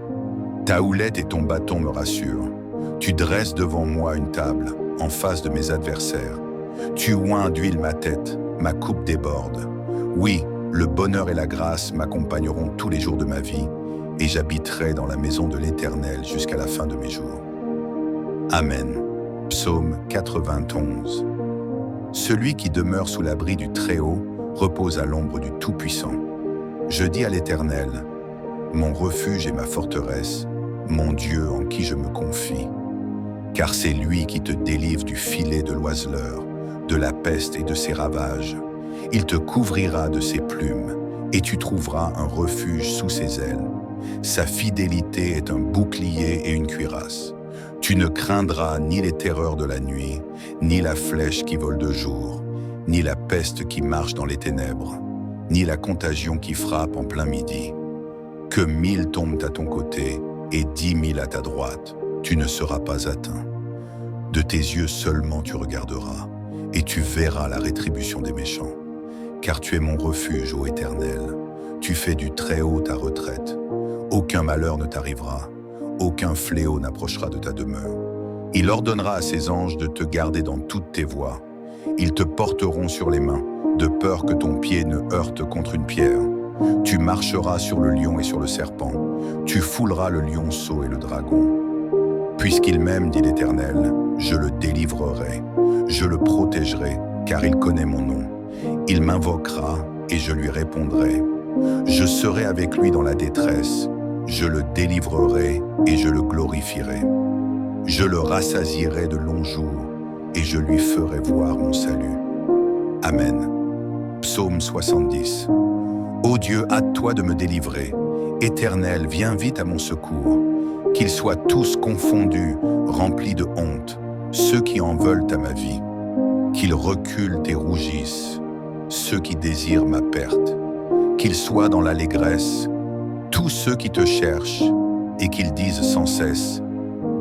Ta houlette et ton bâton me rassurent. Tu dresses devant moi une table, en face de mes adversaires. Tu oins d'huile ma tête, ma coupe déborde. Oui, le bonheur et la grâce m'accompagneront tous les jours de ma vie, et j'habiterai dans la maison de l'Éternel jusqu'à la fin de mes jours. Amen. Psaume 91. Celui qui demeure sous l'abri du Très-Haut repose à l'ombre du Tout-Puissant. Je dis à l'Éternel, mon refuge et ma forteresse, mon Dieu en qui je me confie. Car c'est lui qui te délivre du filet de l'oiseleur, de la peste et de ses ravages. Il te couvrira de ses plumes, et tu trouveras un refuge sous ses ailes. Sa fidélité est un bouclier et une cuirasse. Tu ne craindras ni les terreurs de la nuit, ni la flèche qui vole de jour, ni la peste qui marche dans les ténèbres, ni la contagion qui frappe en plein midi. Que 1000 tombent à ton côté et 10 000 à ta droite, tu ne seras pas atteint. De tes yeux seulement tu regarderas, et tu verras la rétribution des méchants. Car tu es mon refuge, ô Éternel, tu fais du Très-Haut ta retraite. Aucun malheur ne t'arrivera, aucun fléau n'approchera de ta demeure. Il ordonnera à ses anges de te garder dans toutes tes voies. Ils te porteront sur les mains, de peur que ton pied ne heurte contre une pierre. Tu marcheras sur le lion et sur le serpent. Tu fouleras le lionceau et le dragon. Puisqu'il m'aime, dit l'Éternel, je le délivrerai. Je le protégerai, car il connaît mon nom. Il m'invoquera et je lui répondrai. Je serai avec lui dans la détresse. Je le délivrerai et je le glorifierai. Je le rassasierai de longs jours et je lui ferai voir mon salut. Amen. Psaume 70. Ô Dieu, hâte-toi de me délivrer. Éternel, viens vite à mon secours. Qu'ils soient tous confondus, remplis de honte, ceux qui en veulent à ma vie. Qu'ils reculent et rougissent, ceux qui désirent ma perte. Qu'ils soient dans l'allégresse, tous ceux qui te cherchent, et qu'ils disent sans cesse,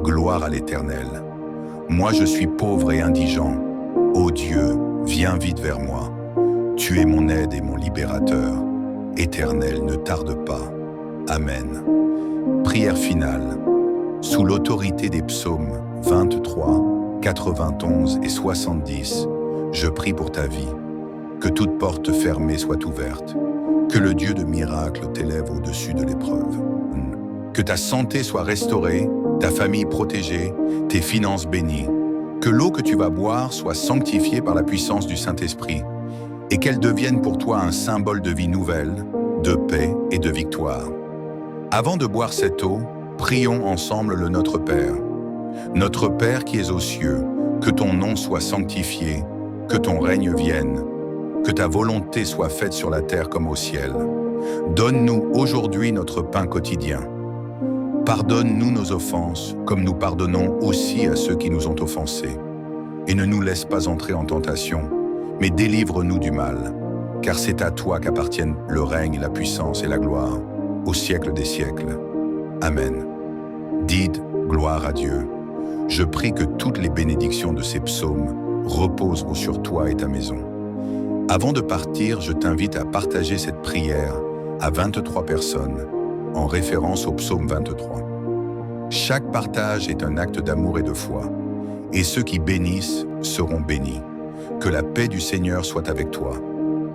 gloire à l'Éternel. Moi je suis pauvre et indigent. Ô Dieu, viens vite vers moi. Tu es mon aide et mon libérateur. Éternel, ne tarde pas. Amen. Prière finale. Sous l'autorité des psaumes 23, 91 et 70, je prie pour ta vie. Que toute porte fermée soit ouverte. Que le Dieu de miracles t'élève au-dessus de l'épreuve. Que ta santé soit restaurée, ta famille protégée, tes finances bénies. Que l'eau que tu vas boire soit sanctifiée par la puissance du Saint-Esprit et qu'elle devienne pour toi un symbole de vie nouvelle, de paix et de victoire. Avant de boire cette eau, prions ensemble le Notre Père. Notre Père qui es aux cieux, que ton nom soit sanctifié, que ton règne vienne, que ta volonté soit faite sur la terre comme au ciel. Donne-nous aujourd'hui notre pain quotidien. Pardonne-nous nos offenses, comme nous pardonnons aussi à ceux qui nous ont offensés. Et ne nous laisse pas entrer en tentation, mais délivre-nous du mal, car c'est à toi qu'appartiennent le règne, la puissance et la gloire, au siècle des siècles. Amen. Dites gloire à Dieu. Je prie que toutes les bénédictions de ces psaumes reposent sur toi et ta maison. Avant de partir, je t'invite à partager cette prière à 23 personnes en référence au psaume 23. Chaque partage est un acte d'amour et de foi, et ceux qui bénissent seront bénis. Que la paix du Seigneur soit avec toi.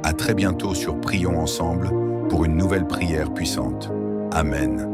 À très bientôt sur Prions ensemble pour une nouvelle prière puissante. Amen.